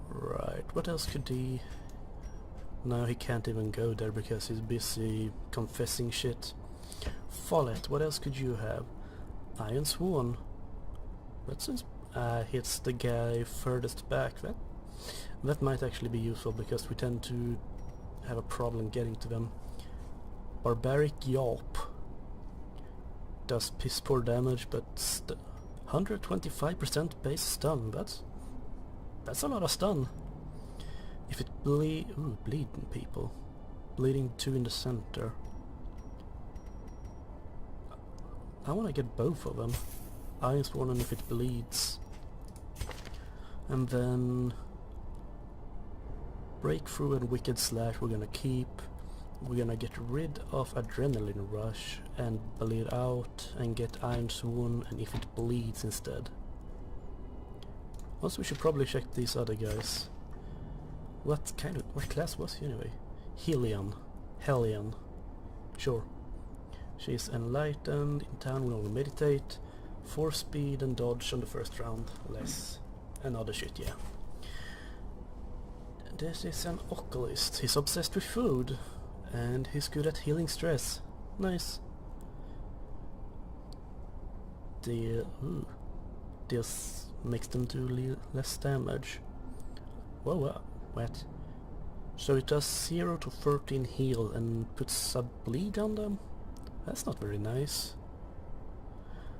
Right, what else could he... No, he can't even go there because he's busy confessing shit. Follett, what else could you have? Iron Sworn. That seems... hits the guy furthest back. That might actually be useful because we tend to have a problem getting to them. Barbaric Yawp. Does piss poor damage, but 125% base stun. That's a lot of stun. If it bleeding people. Bleeding 2 in the center. I want to get both of them. Iron Sworn and if it bleeds. And then Breakthrough and Wicked Slash we're gonna keep. We're gonna get rid of Adrenaline Rush and bleed out and get Iron Sworn and if it bleeds instead. Also we should probably check these other guys. What class was he anyway? Hellion. Sure. She's enlightened, in town we only meditate, 4 speed and dodge on the first round, less, and other shit, yeah. This is an oculist, he's obsessed with food, and he's good at healing stress. Nice. This makes them do less damage. Whoa, what? So it does 0 to 13 heal and puts a bleed on them? That's not very nice.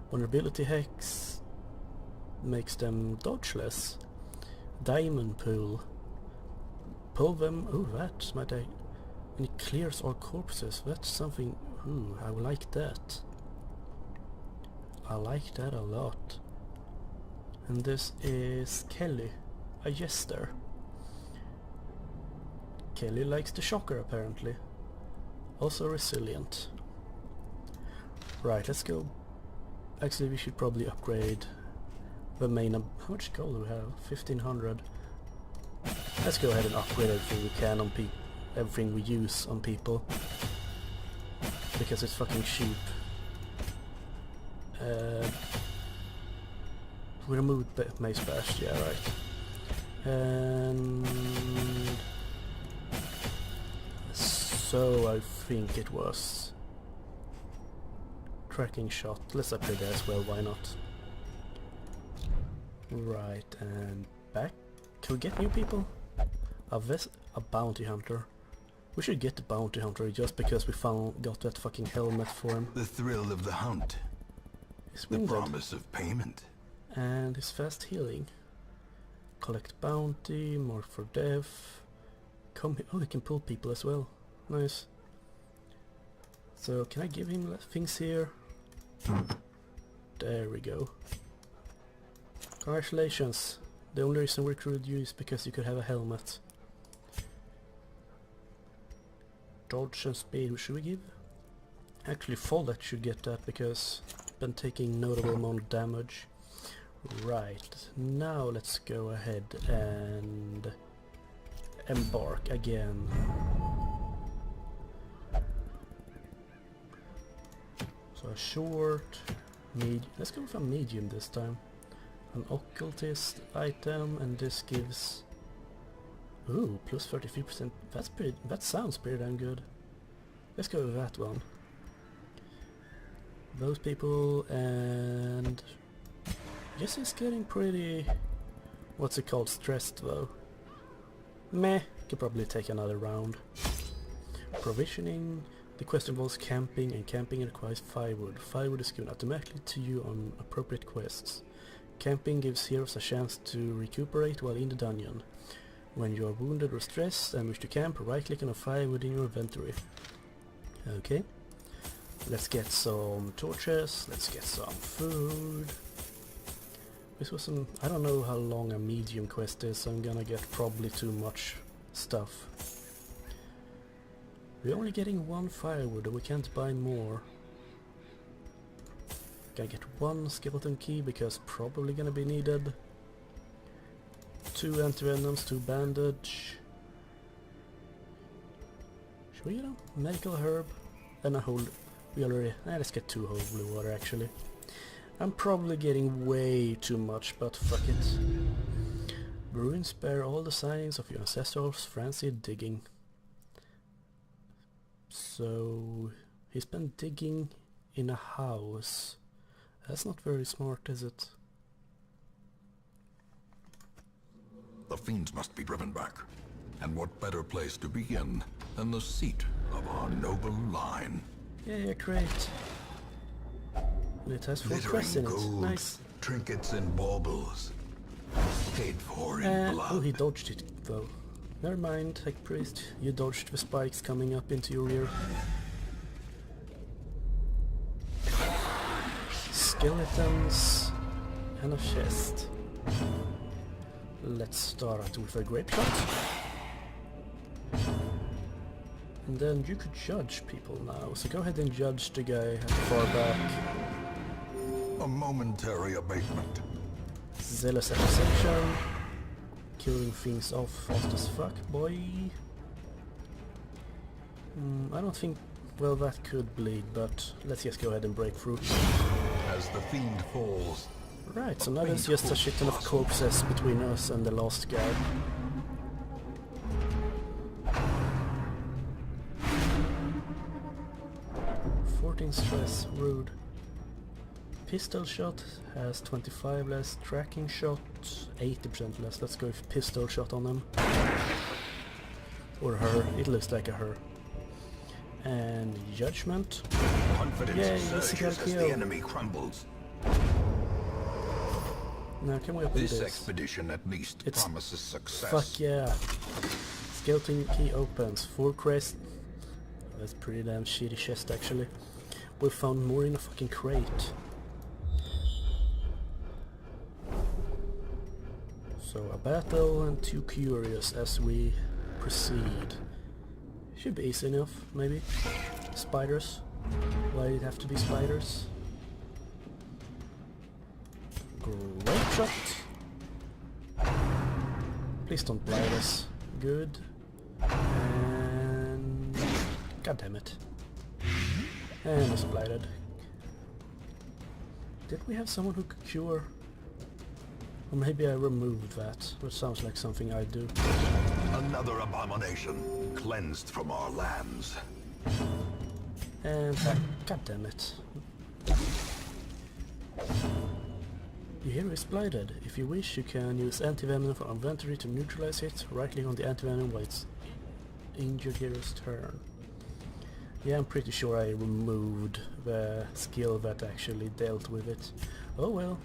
Vulnerability Hex makes them dodge less. Diamond Pool. Pull them... Ooh, that might... And it clears all corpses. That's something... Ooh, I like that. I like that a lot. And this is Kelly, a jester. Kelly likes the shocker apparently. Also resilient. Right, let's go. Actually, we should probably upgrade the main... How much gold do we have? 1500. Let's go ahead and upgrade everything we can on everything we use on people. Because it's fucking cheap. We removed Mace Bash, yeah, right. And... So I think it was... Tracking shot. Let's upgrade that as well, why not? Right, and back. Can we get new people? A bounty hunter. We should get the bounty hunter just because we got that fucking helmet for him. The thrill of the hunt. The promise of payment. And his fast healing. Collect bounty, mark for death. Come here. Oh, he can pull people as well. Nice. So can I give him things here? There we go. Congratulations. The only reason we recruited you is because you could have a helmet. Dodge and speed, who should we give? Actually Follett should get that because I've been taking notable amount of damage. Right, now let's go ahead and embark again. So a short, let's go with a medium this time. an occultist item, and this gives... Ooh, plus 33%. That's pretty... That sounds pretty damn good. Let's go with that one. Those people, and... I guess it's getting pretty... What's it called? Stressed though. Meh. Could probably take another round. Provisioning. The quest involves camping, and camping requires firewood. Firewood is given automatically to you on appropriate quests. Camping gives heroes a chance to recuperate while in the dungeon. When you are wounded or stressed and wish to camp, right-click on a firewood in your inventory. Okay. Let's get some torches, let's get some food. This was some... I don't know how long a medium quest is, so I'm gonna get probably too much stuff. We're only getting one firewood, and we can't buy more. Gotta get one skeleton key, because probably gonna be needed. 2 antivenoms, 2 bandage. Should we get a medical herb? And a whole... We already... let's get 2 holy water actually. I'm probably getting way too much, but fuck it. Ruins bear all the signs of your ancestors' frenzied digging. So... he's been digging in a house. That's not very smart, is it? The fiends must be driven back. And what better place to begin than the seat of our noble line? Yeah, great. And it has 4 quests in it. gold, Nice. trinkets and baubles, paid for in blood. Oh, he dodged it though. Never mind, Tech Priest. You dodged the spikes coming up into your rear. Skeletons and a chest. Let's start with a grape shot. And then you could judge people now, so go ahead and judge the guy at the far back. A momentary abatement. Zealous Acquisition. Killing things off fast as fuck, boy. I don't think... well, that could bleed, but let's just go ahead and break through. As the fiend falls, Right, so now there's just a shit ton of corpses between us and the last guy. Stress, rude. Pistol shot has 25 less, tracking shot 80% less. Let's go with pistol shot on them. Or her, it looks like a her. And judgment. Confidence surges as kill. the enemy crumbles. Now can we open this this? expedition at least It's promises success. Fuck yeah. Skeleton key opens. 4 crest. That's pretty damn shitty chest actually. We found more in a fucking crate. So a battle and 2 curious as we proceed. Should be easy enough, maybe. Spiders. Why did it have to be spiders? Great shot. Please don't blind us. Good. And... god damn it. And it's blighted. Did we have someone who could cure? Or maybe I removed that, which sounds like something I do. Another abomination cleansed from our lands. And god damn it. Your hero is blighted. If you wish, you can use anti-venom from inventory to neutralize it. Right-click on the anti-venom while it's in your hero's turn. Yeah, I'm pretty sure I removed the skill that actually dealt with it. Oh well.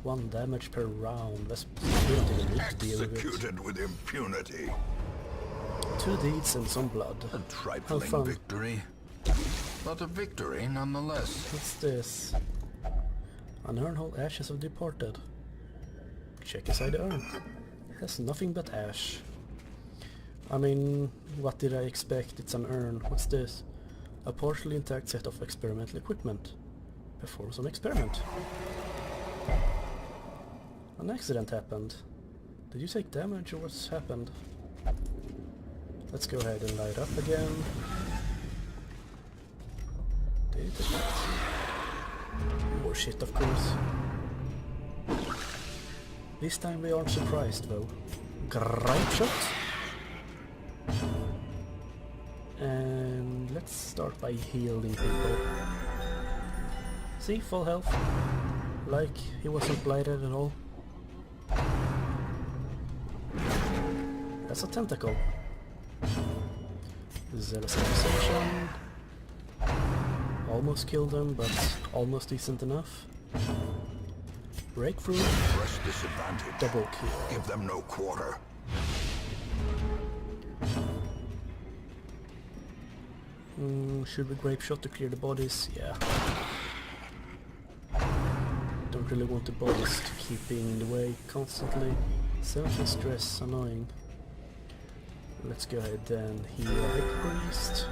1 damage per round. That's... we don't even need to deal with it. Executed with impunity. 2 deeds and some blood. A How trifling fun. victory, but a victory nonetheless. What's this? Unearned whole ashes of departed. Check inside the urn. It has nothing but ash. I mean, what did I expect? It's an urn. What's this? A partially intact set of experimental equipment. Perform some experiment. An accident happened. Did you take damage or what's happened? Let's go ahead and light up again. Did it affect? More shit, of course. This time we aren't surprised though. Great shot! And let's start by healing people. See, full health. Like he wasn't blighted at all. That's a tentacle. Zealous accusation. Almost killed them, but almost decent enough. Breakthrough. Press disadvantage. Double kill. Give them no quarter. Should we grape shot to clear the bodies? Yeah. Don't really want the bodies to keep being in the way constantly. 17 stress, annoying. Let's go ahead and heal Heck Priest.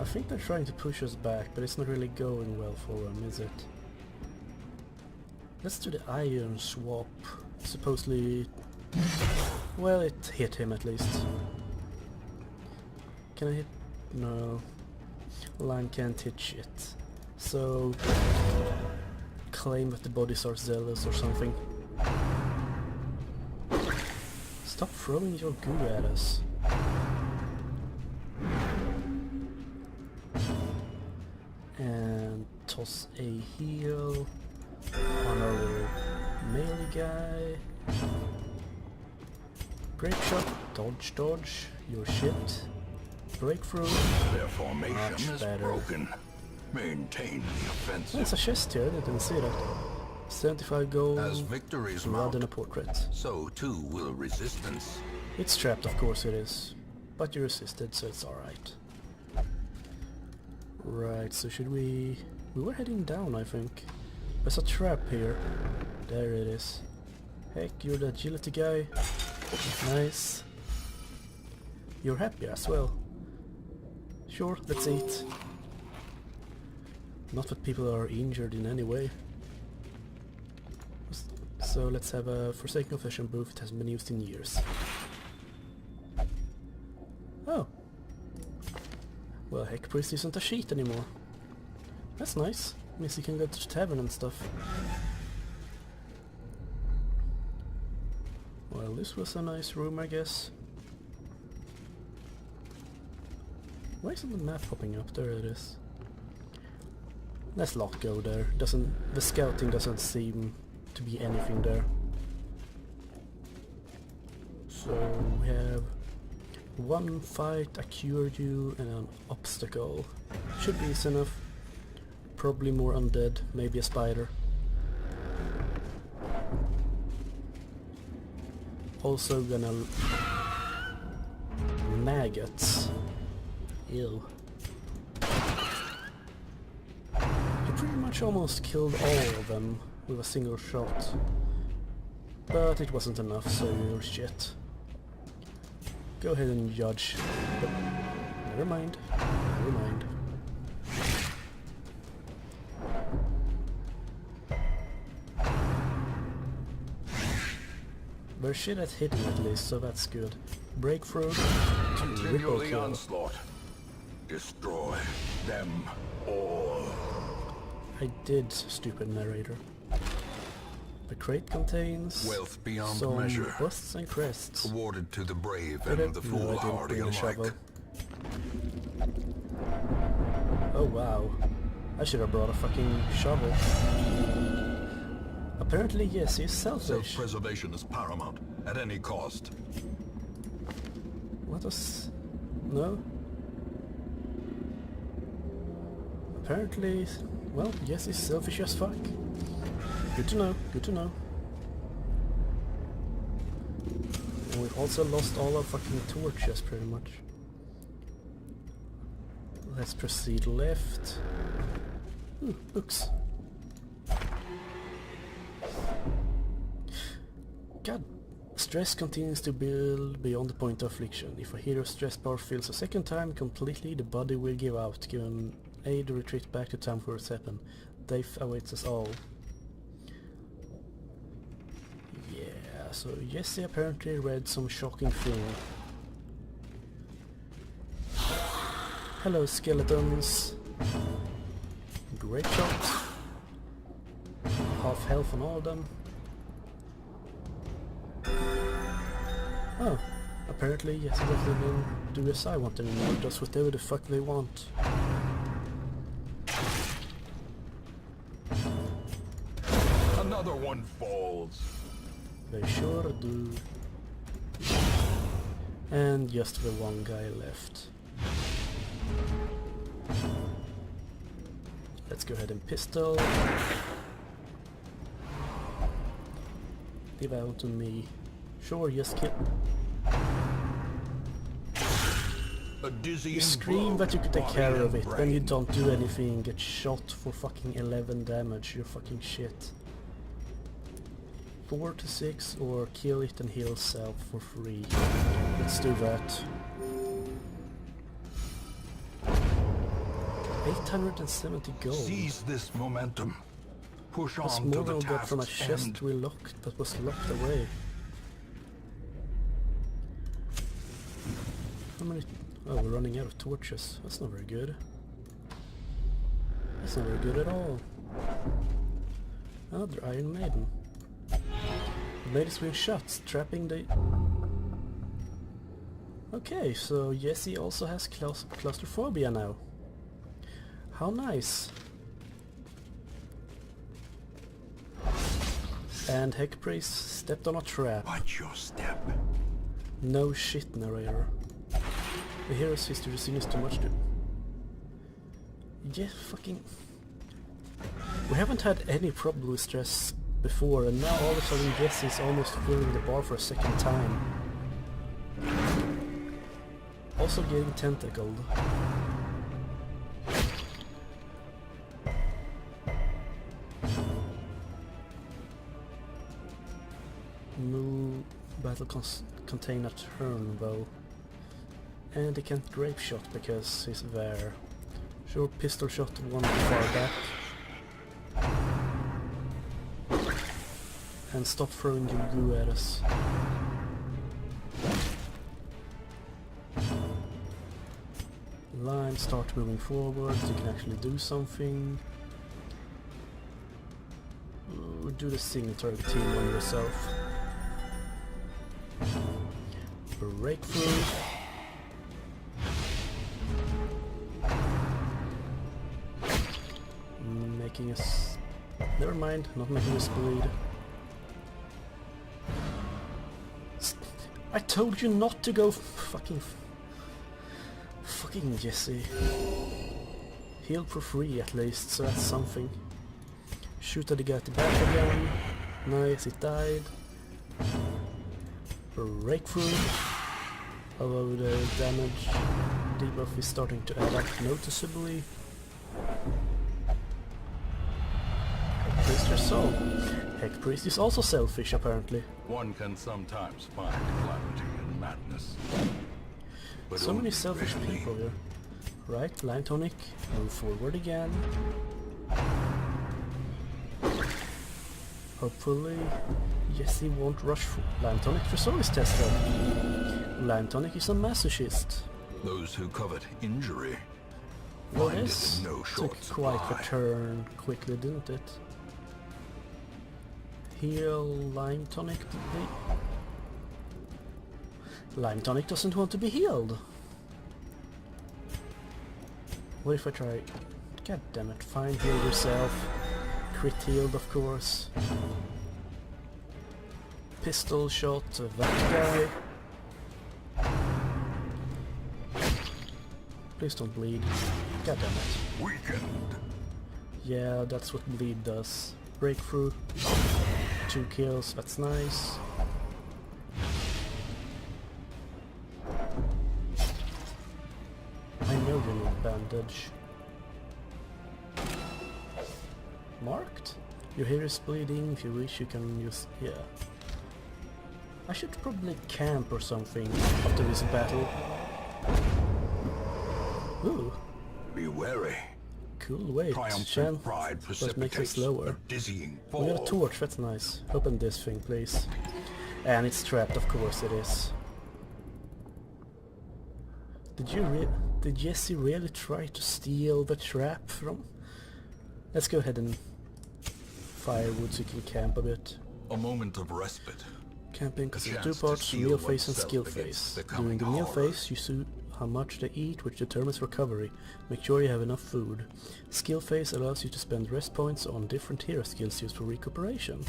I think they're trying to push us back, but it's not really going well for them, is it? Let's do the iron swap. Supposedly... well, it hit him at least. Can I hit? No. Line can't hit shit. So... claim that the bodies are zealous or something. Stop throwing your goo at us. And toss a heal on our little melee guy. Great shot, dodge, dodge, your shit. Breakthrough. Their formation Much is better. broken. Maintain the offensive. There's a chest here, I didn't see that. 75 gold, As victories blood mount, and a portrait. so too will resistance. It's trapped, of course it is. But you resisted, so it's alright. Right, so should we... we were heading down, I think. There's a trap here. There it is. Heck, you're the agility guy. Nice. You're happy as well. Sure, let's eat. Not that people are injured in any way. So let's have a Forsaken Confession booth. It hasn't been used in years. Oh. Well, Heck Priest isn't a cheat anymore. That's nice. Means you can go to the tavern and stuff. Well, this was a nice room, I guess. Why isn't the map popping up? There it is. Let's not go there. The scouting doesn't seem to be anything there. So we have one fight, a cure you, and an obstacle. Should be easy enough. Probably more undead, maybe a spider. Also gonna... maggots. Ew. You pretty much almost killed all of them with a single shot. But it wasn't enough, so you're shit. Go ahead and judge. But never mind. Never mind. We're shit at hitting at least, so that's good. Breakthrough. Continue Ripple the kill. onslaught. Destroy them all. I did, stupid narrator. The crate contains Wealth beyond some measure. busts and crests. Awarded to the brave Did and the it? No, I didn't foolhardy bring the alike. shovel. Oh wow. I should have brought a fucking shovel. Apparently, yes, he's selfish. Self-preservation is paramount, at any cost. What was... no? Apparently, well, yes, he's selfish as fuck. Good to know, good to know. And we've also lost all our fucking torches, pretty much. Let's proceed left. Books. God. Stress continues to build beyond the point of affliction. If a hero's stress bar fills a second time completely, the body will give out. Give him aid to retreat back to town for its weapon. Death awaits us all. Yeah, so Jesse apparently read some shocking thing. Hello, skeletons. Great shot. Half health on all of them. Oh, apparently yes, it doesn't do as I want anymore, does whatever the fuck they want. Another one falls. They sure do. And just the one guy left. Let's go ahead and pistol. Leave out to me. Sure, just kill. A dizzying You scream blow, that you could take body care of and it, then you brain. don't do anything, get shot for fucking 11 damage, you're fucking shit. 4 to 6 or kill it and heal self for free. Let's do that. 870 gold. Seize this momentum. Push That's on more to than the we got from a task's chest end. we locked that was locked away. How many? Oh, we're running out of torches. That's not very good. That's not very good at all. Another Iron Maiden. The ladies with shots, trapping the... Okay, so Jesse also has claustrophobia now. How nice. And Heckpriest stepped on a trap. Watch your step. No shit, narrator. The hero's history seems too much to... Yeah, fucking... We haven't had any problem with stress before, and now all of a sudden Jesse's almost filling the bar for a second time. Also getting tentacled. No battle contain a turn though. And he can't grape shot because he's there. Sure, pistol shot one far back. And stop throwing your glue at us. Line, start moving forward, you can actually do something. Do the single target team on yourself. Breakthrough. Making us... Never mind, not making us bleed. I told you not to go fucking Jesse. Heal for free at least, so that's something. Shoot at the guy at the back again. Nice, it died. Breakthrough. Although the damage debuff is starting to add up noticeably. Heckpriest your soul. Heckpriest is also selfish apparently. One can sometimes find clarity in madness. But So many only selfish rarely. people here. Right, Line Tonic, move forward again. Hopefully Jesse won't rush for Line Tonic for soul is tested. Line Tonic is a masochist. Those who covet injury Well, find it this in no short took quite supply. a turn quickly, didn't it? Heal Lime Tonic, Lime Tonic doesn't want to be healed. What if I try... God damn it, fine, heal yourself. Crit healed, of course. Pistol shot, that guy. Please don't bleed. God damn it. Weakened. Yeah, that's what bleed does. Breakthrough. 2 kills, that's nice. I know you need bandage. Marked? Your hair is bleeding, if you wish you can use... yeah. I should probably camp or something after this battle. Ooh, Be wary. cool, wait. Triumphant pride That makes it precipitates slower. a dizzying We fall. got a torch, that's nice. Open this thing, please. And it's trapped, of course it is. Did Jesse really try to steal the trap from Let's go ahead and firewood so you can camp a bit. A moment of respite. Camping consists of two chance to parts, steel meal phase and oneself skill against phase. the During the coming meal horror. phase, you see how much they eat, which determines recovery. Make sure you have enough food. Skill phase allows you to spend rest points on different hero skills used for recuperation.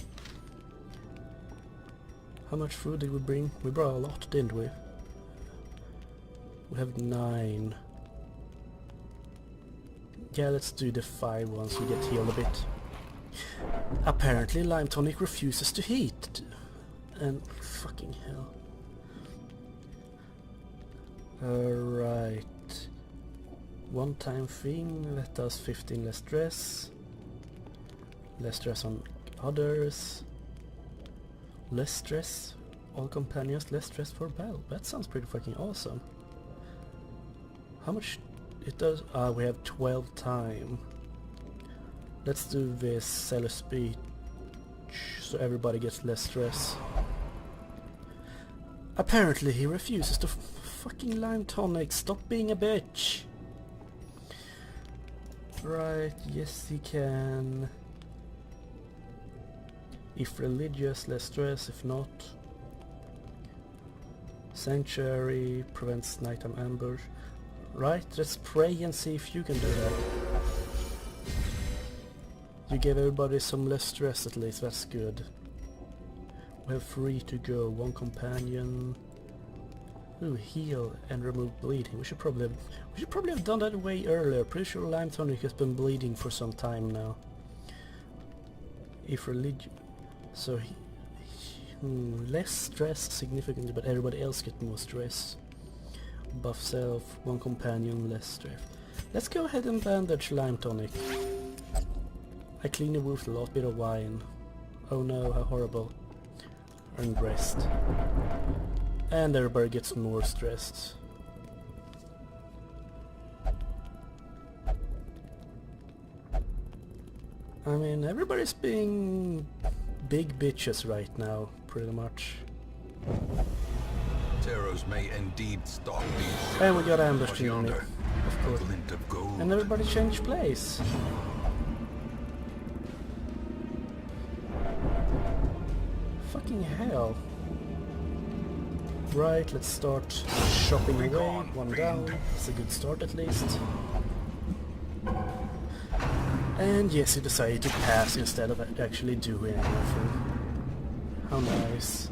How much food did we bring? We brought a lot, didn't we? We have 9. Yeah, let's do the 5 ones, we get healed a bit. Apparently lime tonic refuses to heat. And fucking hell. Alright. One time thing, that does 15 less stress. Less stress on others. Less stress, all companions, less stress for battle. That sounds pretty fucking awesome. How much it does? We have 12 time. Let's do this seller speech so everybody gets less stress. Apparently he refuses to fucking lime tonic. Stop being a bitch. Right, yes he can. If religious, less stress. If not, sanctuary prevents nighttime ambush. Right, let's pray and see if you can do that. You gave everybody some less stress at least, that's good. We have 3 to go, 1 companion. Ooh, heal and remove bleeding. We should probably have done that way earlier. Pretty sure lime tonic has been bleeding for some time now. If religion, so less stress significantly, but everybody else gets more stress. Buff self, 1 companion, less stress. Let's go ahead and bandage lime tonic. I clean the wounds with a lot bit of wine. Oh no, how horrible. And rest. And everybody gets more stressed. I mean, everybody's being big bitches right now, pretty much. Terrors may indeed stalk these. And we got ambushed But in the yonder, middle, of a course. glint of gold. And everybody changed place. Fucking hell. Right, let's start chopping away. gone, 1 fiend. down. It's a good start at least. And yes, he decided to pass instead of actually doing anything. How nice.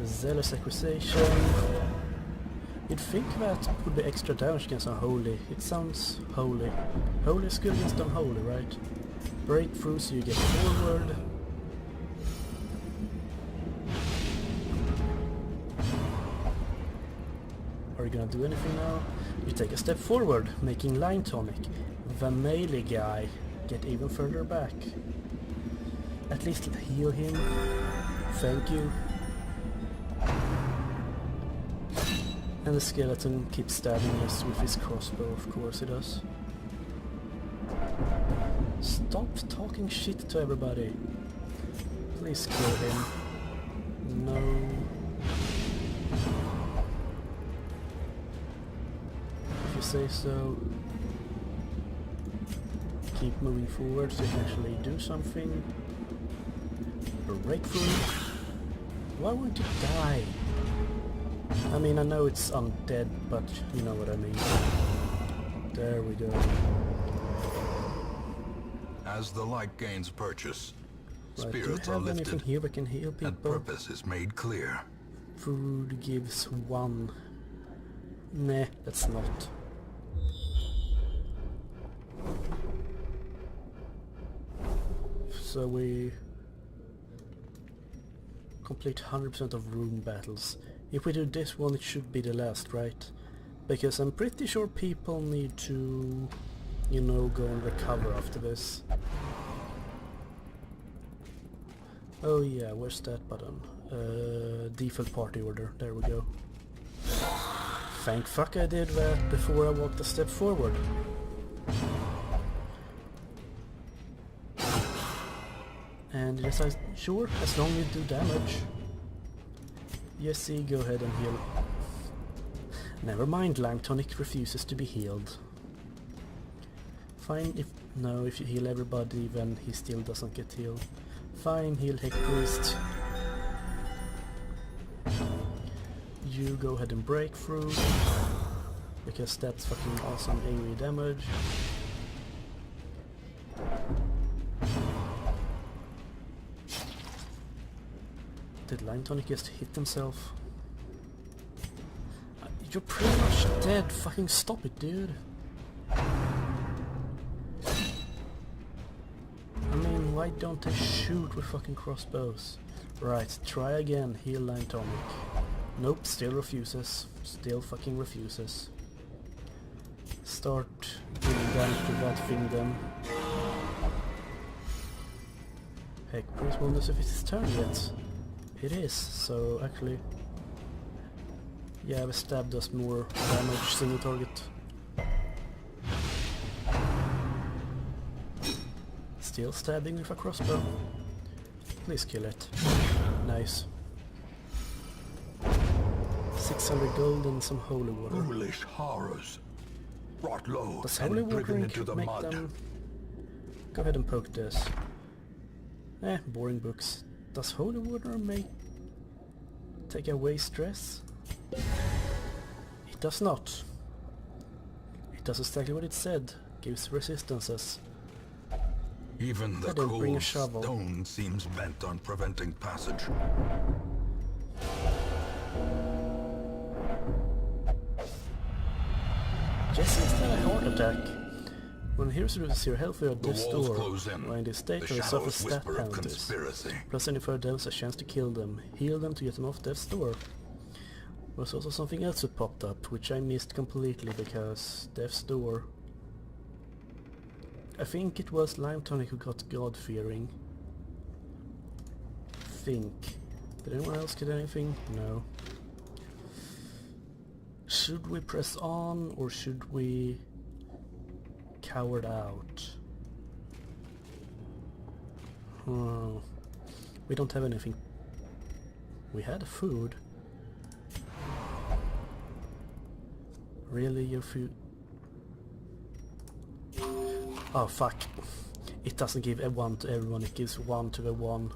Zealous accusation. You'd think that would be extra damage against unholy. It sounds holy. Holy is good against unholy, right? Breakthrough so you get forward. Are you gonna do anything now? You take a step forward, making lime tonic. The melee guy get even further back. At least heal him. Thank you. And the skeleton keeps stabbing us with his crossbow, of course he does. Stop talking shit to everybody. Please kill him. No. If you say so. Keep moving forward so you can actually do something. Breakthrough. Why won't you die? I mean, I know it's undead, but you know what I mean. There we go. As the light gains purchase, Right, do you spirits are have anything lifted, here that can heal and people? purpose is made clear. Food gives 1. Nah, that's not. So we complete 100% of room battles. If we do this one, it should be the last, right? Because I'm pretty sure people need to, you know, go and recover after this. Oh yeah, where's that button? Default party order, there we go. Thank fuck I did that before I walked a step forward. And yes, sure, as long as you do damage. Yes, see, go ahead and heal. Never mind, lime tonic refuses to be healed. Fine if... No, if you heal everybody then he still doesn't get healed. Fine, heal Heck Priest. You go ahead and break through. Because that's fucking awesome AoE damage. Did Lime Tonic just hit himself? You're pretty much dead. Fucking stop it, dude. I mean, why don't they shoot with fucking crossbows? Right, try again. Heal Lime Tonic. Nope, still refuses. Still fucking refuses. Start dealing damage to that thing then. Heck, Priest wonders if it's his turn yet. It is, so actually... Yeah, the stab does more damage, single target. Still stabbing with a crossbow. Please kill it. Nice. 600 gold and some holy water. Foolish horrors. Brought low Does and holy water driven into the make mud. them... Go ahead and poke this. Boring books. Does holy water take away stress? It does not. It does exactly what it said. Gives resistances. Even the I don't bring a cold shovel. stone seems bent on preventing passage. Jesse has had a heart attack. When heroes lose your health at The this walls door, close in. while in this state The they suffer shadows stat whisper of penalties. conspiracy. Plus any further damage a chance to kill them. Heal them to get them off death's door. There was also something else that popped up, which I missed completely because death's door... I think it was Lime Tonic who got God-fearing. Think. Did anyone else get anything? No. Should we press on or should we coward out? We don't have anything. We had food. Really, your food? Oh fuck. It doesn't give a 1 to everyone, it gives 1 to the 1.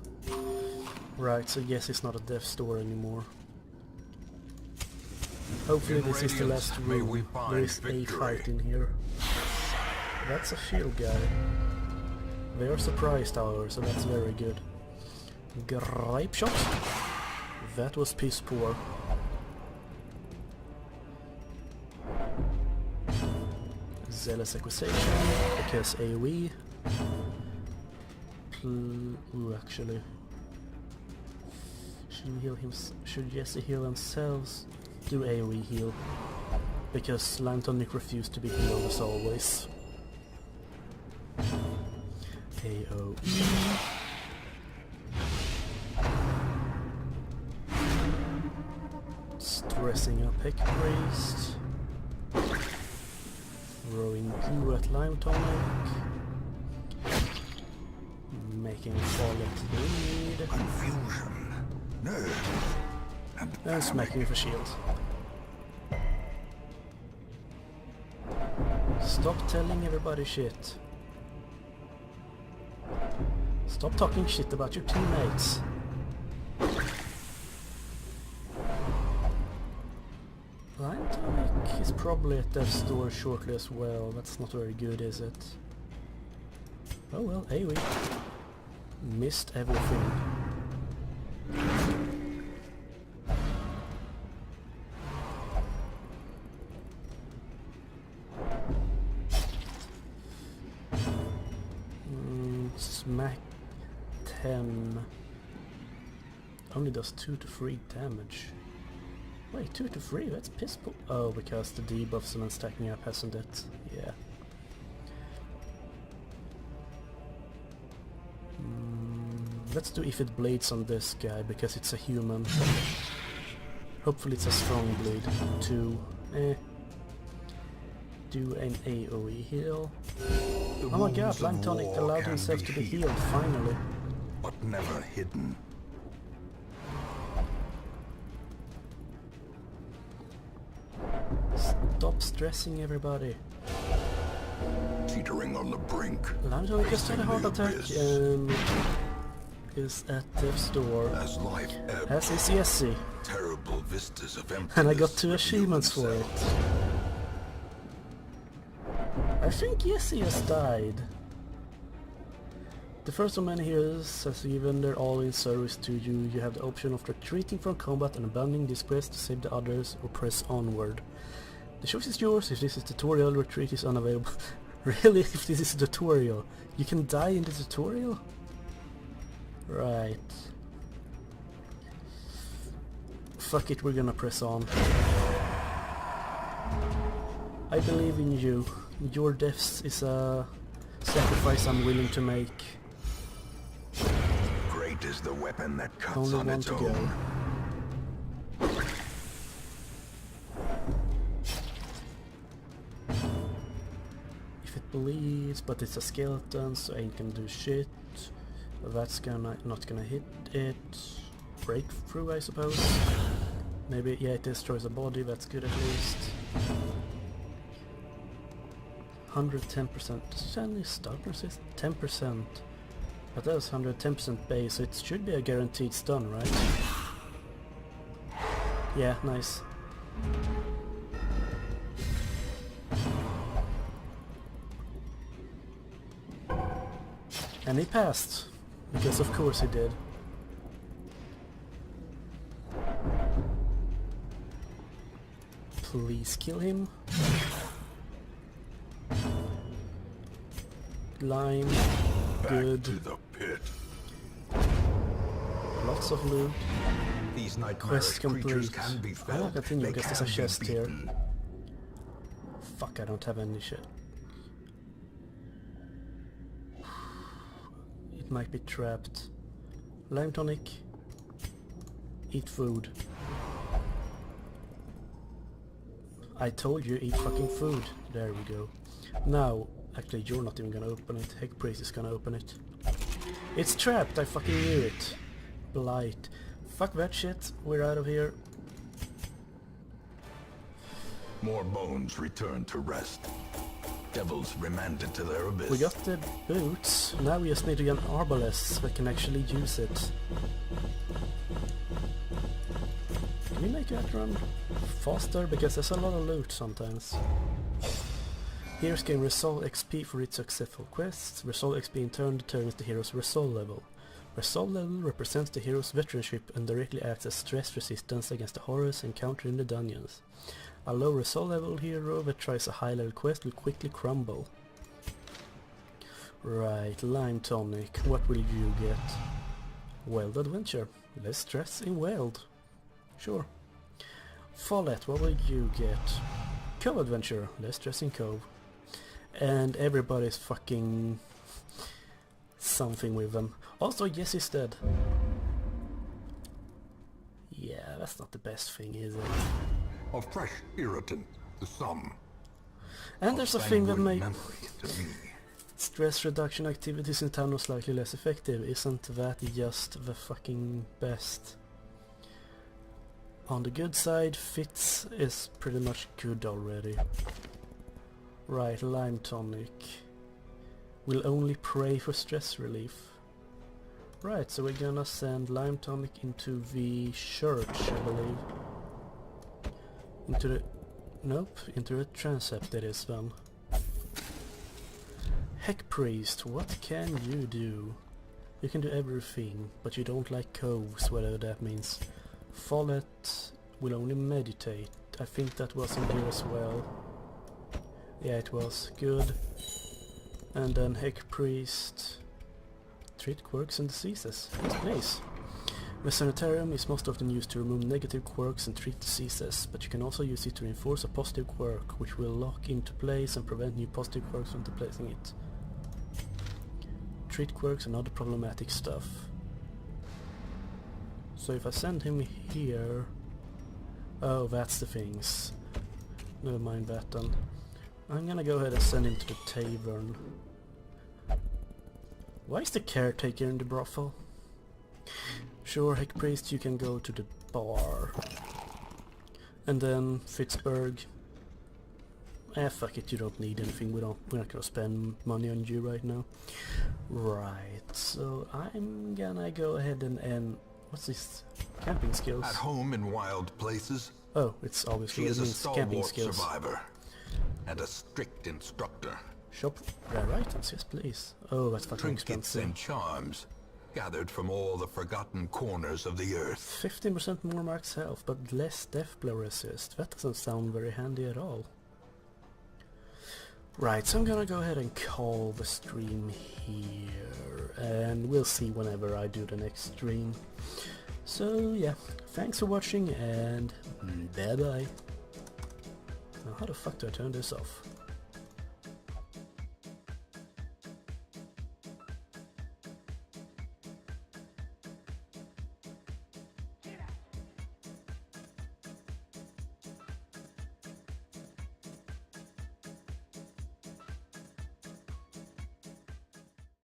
Right, so yes, it's not a death store anymore. Hopefully this is the last May we room. find There is a victory. fight in here. That's a shield guy. They are surprised, however, so that's very good. Gripe shot. That was piss poor. Zealous accusation, because AoE. Ooh, actually. Should Jesse heal themselves? Do AoE heal. Because Lime Tonic refused to be healed as always. AoE. Stressing up Heck Priest. Throwing glue at Lime Tonic. Making a fall at the lead. Confusion, nerve, And smacking with a shield. Stop telling everybody shit. Stop talking shit about your teammates. Lime Tonic is probably at death's door shortly as well. That's not very good, is it? Oh well, AoE. Missed everything. Smack 10 only does 2 to 3 damage. Wait, 2 to 3? That's piss poor. Oh, because the debuffs and then stacking up, hasn't it? Yeah. Let's do if it blades on this guy because it's a human. Hopefully it's a strong blade. 2. Do an AoE heal. Oh my god, Lime Tonic allowed himself to be healed, finally. but never hidden. Stop stressing everybody. teetering on the brink. Lime Tonic just had a heart Facing the attack abyss. and is at death's door. As life ebbs, As is Jesse. terrible vistas of emptiness. And I got 2 reveal achievements for it. themselves. I think Jesse has died. The first of many heroes has given their all in service to you. You have the option of retreating from combat and abandoning this quest to save the others or press onward. The choice is yours. If this is tutorial, retreat is unavailable. Really? If this is a tutorial? You can die in the tutorial? Right. Fuck it, we're gonna press on. I believe in you. Your deaths is a sacrifice I'm willing to make. Great is the weapon that cuts Only on one its to own. go. If it bleeds, but it's a skeleton, so I ain't gonna do shit. That's not gonna hit it. Breakthrough, I suppose. Maybe, yeah, it destroys a body, that's good at least. 110%. Does any stun resist? 10%. But that was 110% base, so it should be a guaranteed stun, right? Yeah, nice. And he passed, because of course he did. Please kill him. Lime, Back good. to the pit. Lots of loot. These Quest nightmarish creatures complete. can be I felt. will continue They because there's a can be chest here. beaten. Fuck, I don't have any shit. It might be trapped. Lime tonic. Eat food. I told you, eat fucking food. There we go. Now, actually you're not even gonna open it. Heck Priest is gonna open it. It's trapped, I fucking knew it. Blight. Fuck that shit, we're out of here. More bones return to rest. Devils remanded to their abyss. We got the boots, now we just need to get an arbalest that can actually use it. Can we make that run faster? Because there's a lot of loot sometimes. Heroes gain Resolve XP for each successful quest. Resolve XP in turn determines the hero's Resolve level. Resolve level represents the hero's veteranship and directly acts as stress resistance against the horrors encountered in the dungeons. A low Resolve level hero that tries a high level quest will quickly crumble. Right, Lime Tonic, what will you get? Weld Adventure, less stress in Weld. Sure. Follett, what will you get? Cove Adventure, less stress in Cove. And everybody's fucking something with them. Also, Jesse's dead. Yeah, that's not the best thing, is it? A fresh irritant, the sum. And there's a thing that Sanguine makes memory to me. stress reduction activities in town are slightly less effective. Isn't that just the fucking best? On the good side, Fitz is pretty much good already. Right, Lime Tonic. We'll only pray for stress relief. Right, so we're gonna send Lime Tonic into the church, I believe. Into the... nope, into the transept it is then. Heck Priest, what can you do? You can do everything, but you don't like coves, whatever that means. Follett will only meditate. I think that was in here as well. Yeah, it was. Good. And then Heck Priest. Treat quirks and diseases. Yes, please. The sanitarium is most often used to remove negative quirks and treat diseases, but you can also use it to reinforce a positive quirk, which will lock into place and prevent new positive quirks from displacing it. Treat quirks and other problematic stuff. So if I send him here... oh, that's the things. Never mind that then. I'm gonna go ahead and send him to the tavern. Why is the caretaker in the brothel? Sure, Heck Priest, you can go to the bar. And then Fitzberg. fuck it, you don't need anything, we're not gonna spend money on you right now. Right, so I'm gonna go ahead and what's this? Camping skills. At home in wild places, Oh, it's obviously she what is it a means, camping stalwart skills. survivor and a strict instructor. Shop rare items, yes please. Oh, that's fucking Trinkets expensive. and charms gathered from all the forgotten corners of the earth. 15% more max health, but less death blow resist. That doesn't sound very handy at all. Right, so I'm gonna go ahead and call the stream here, and we'll see whenever I do the next stream. So yeah, thanks for watching, and bye bye. Now how the fuck do I turn this off?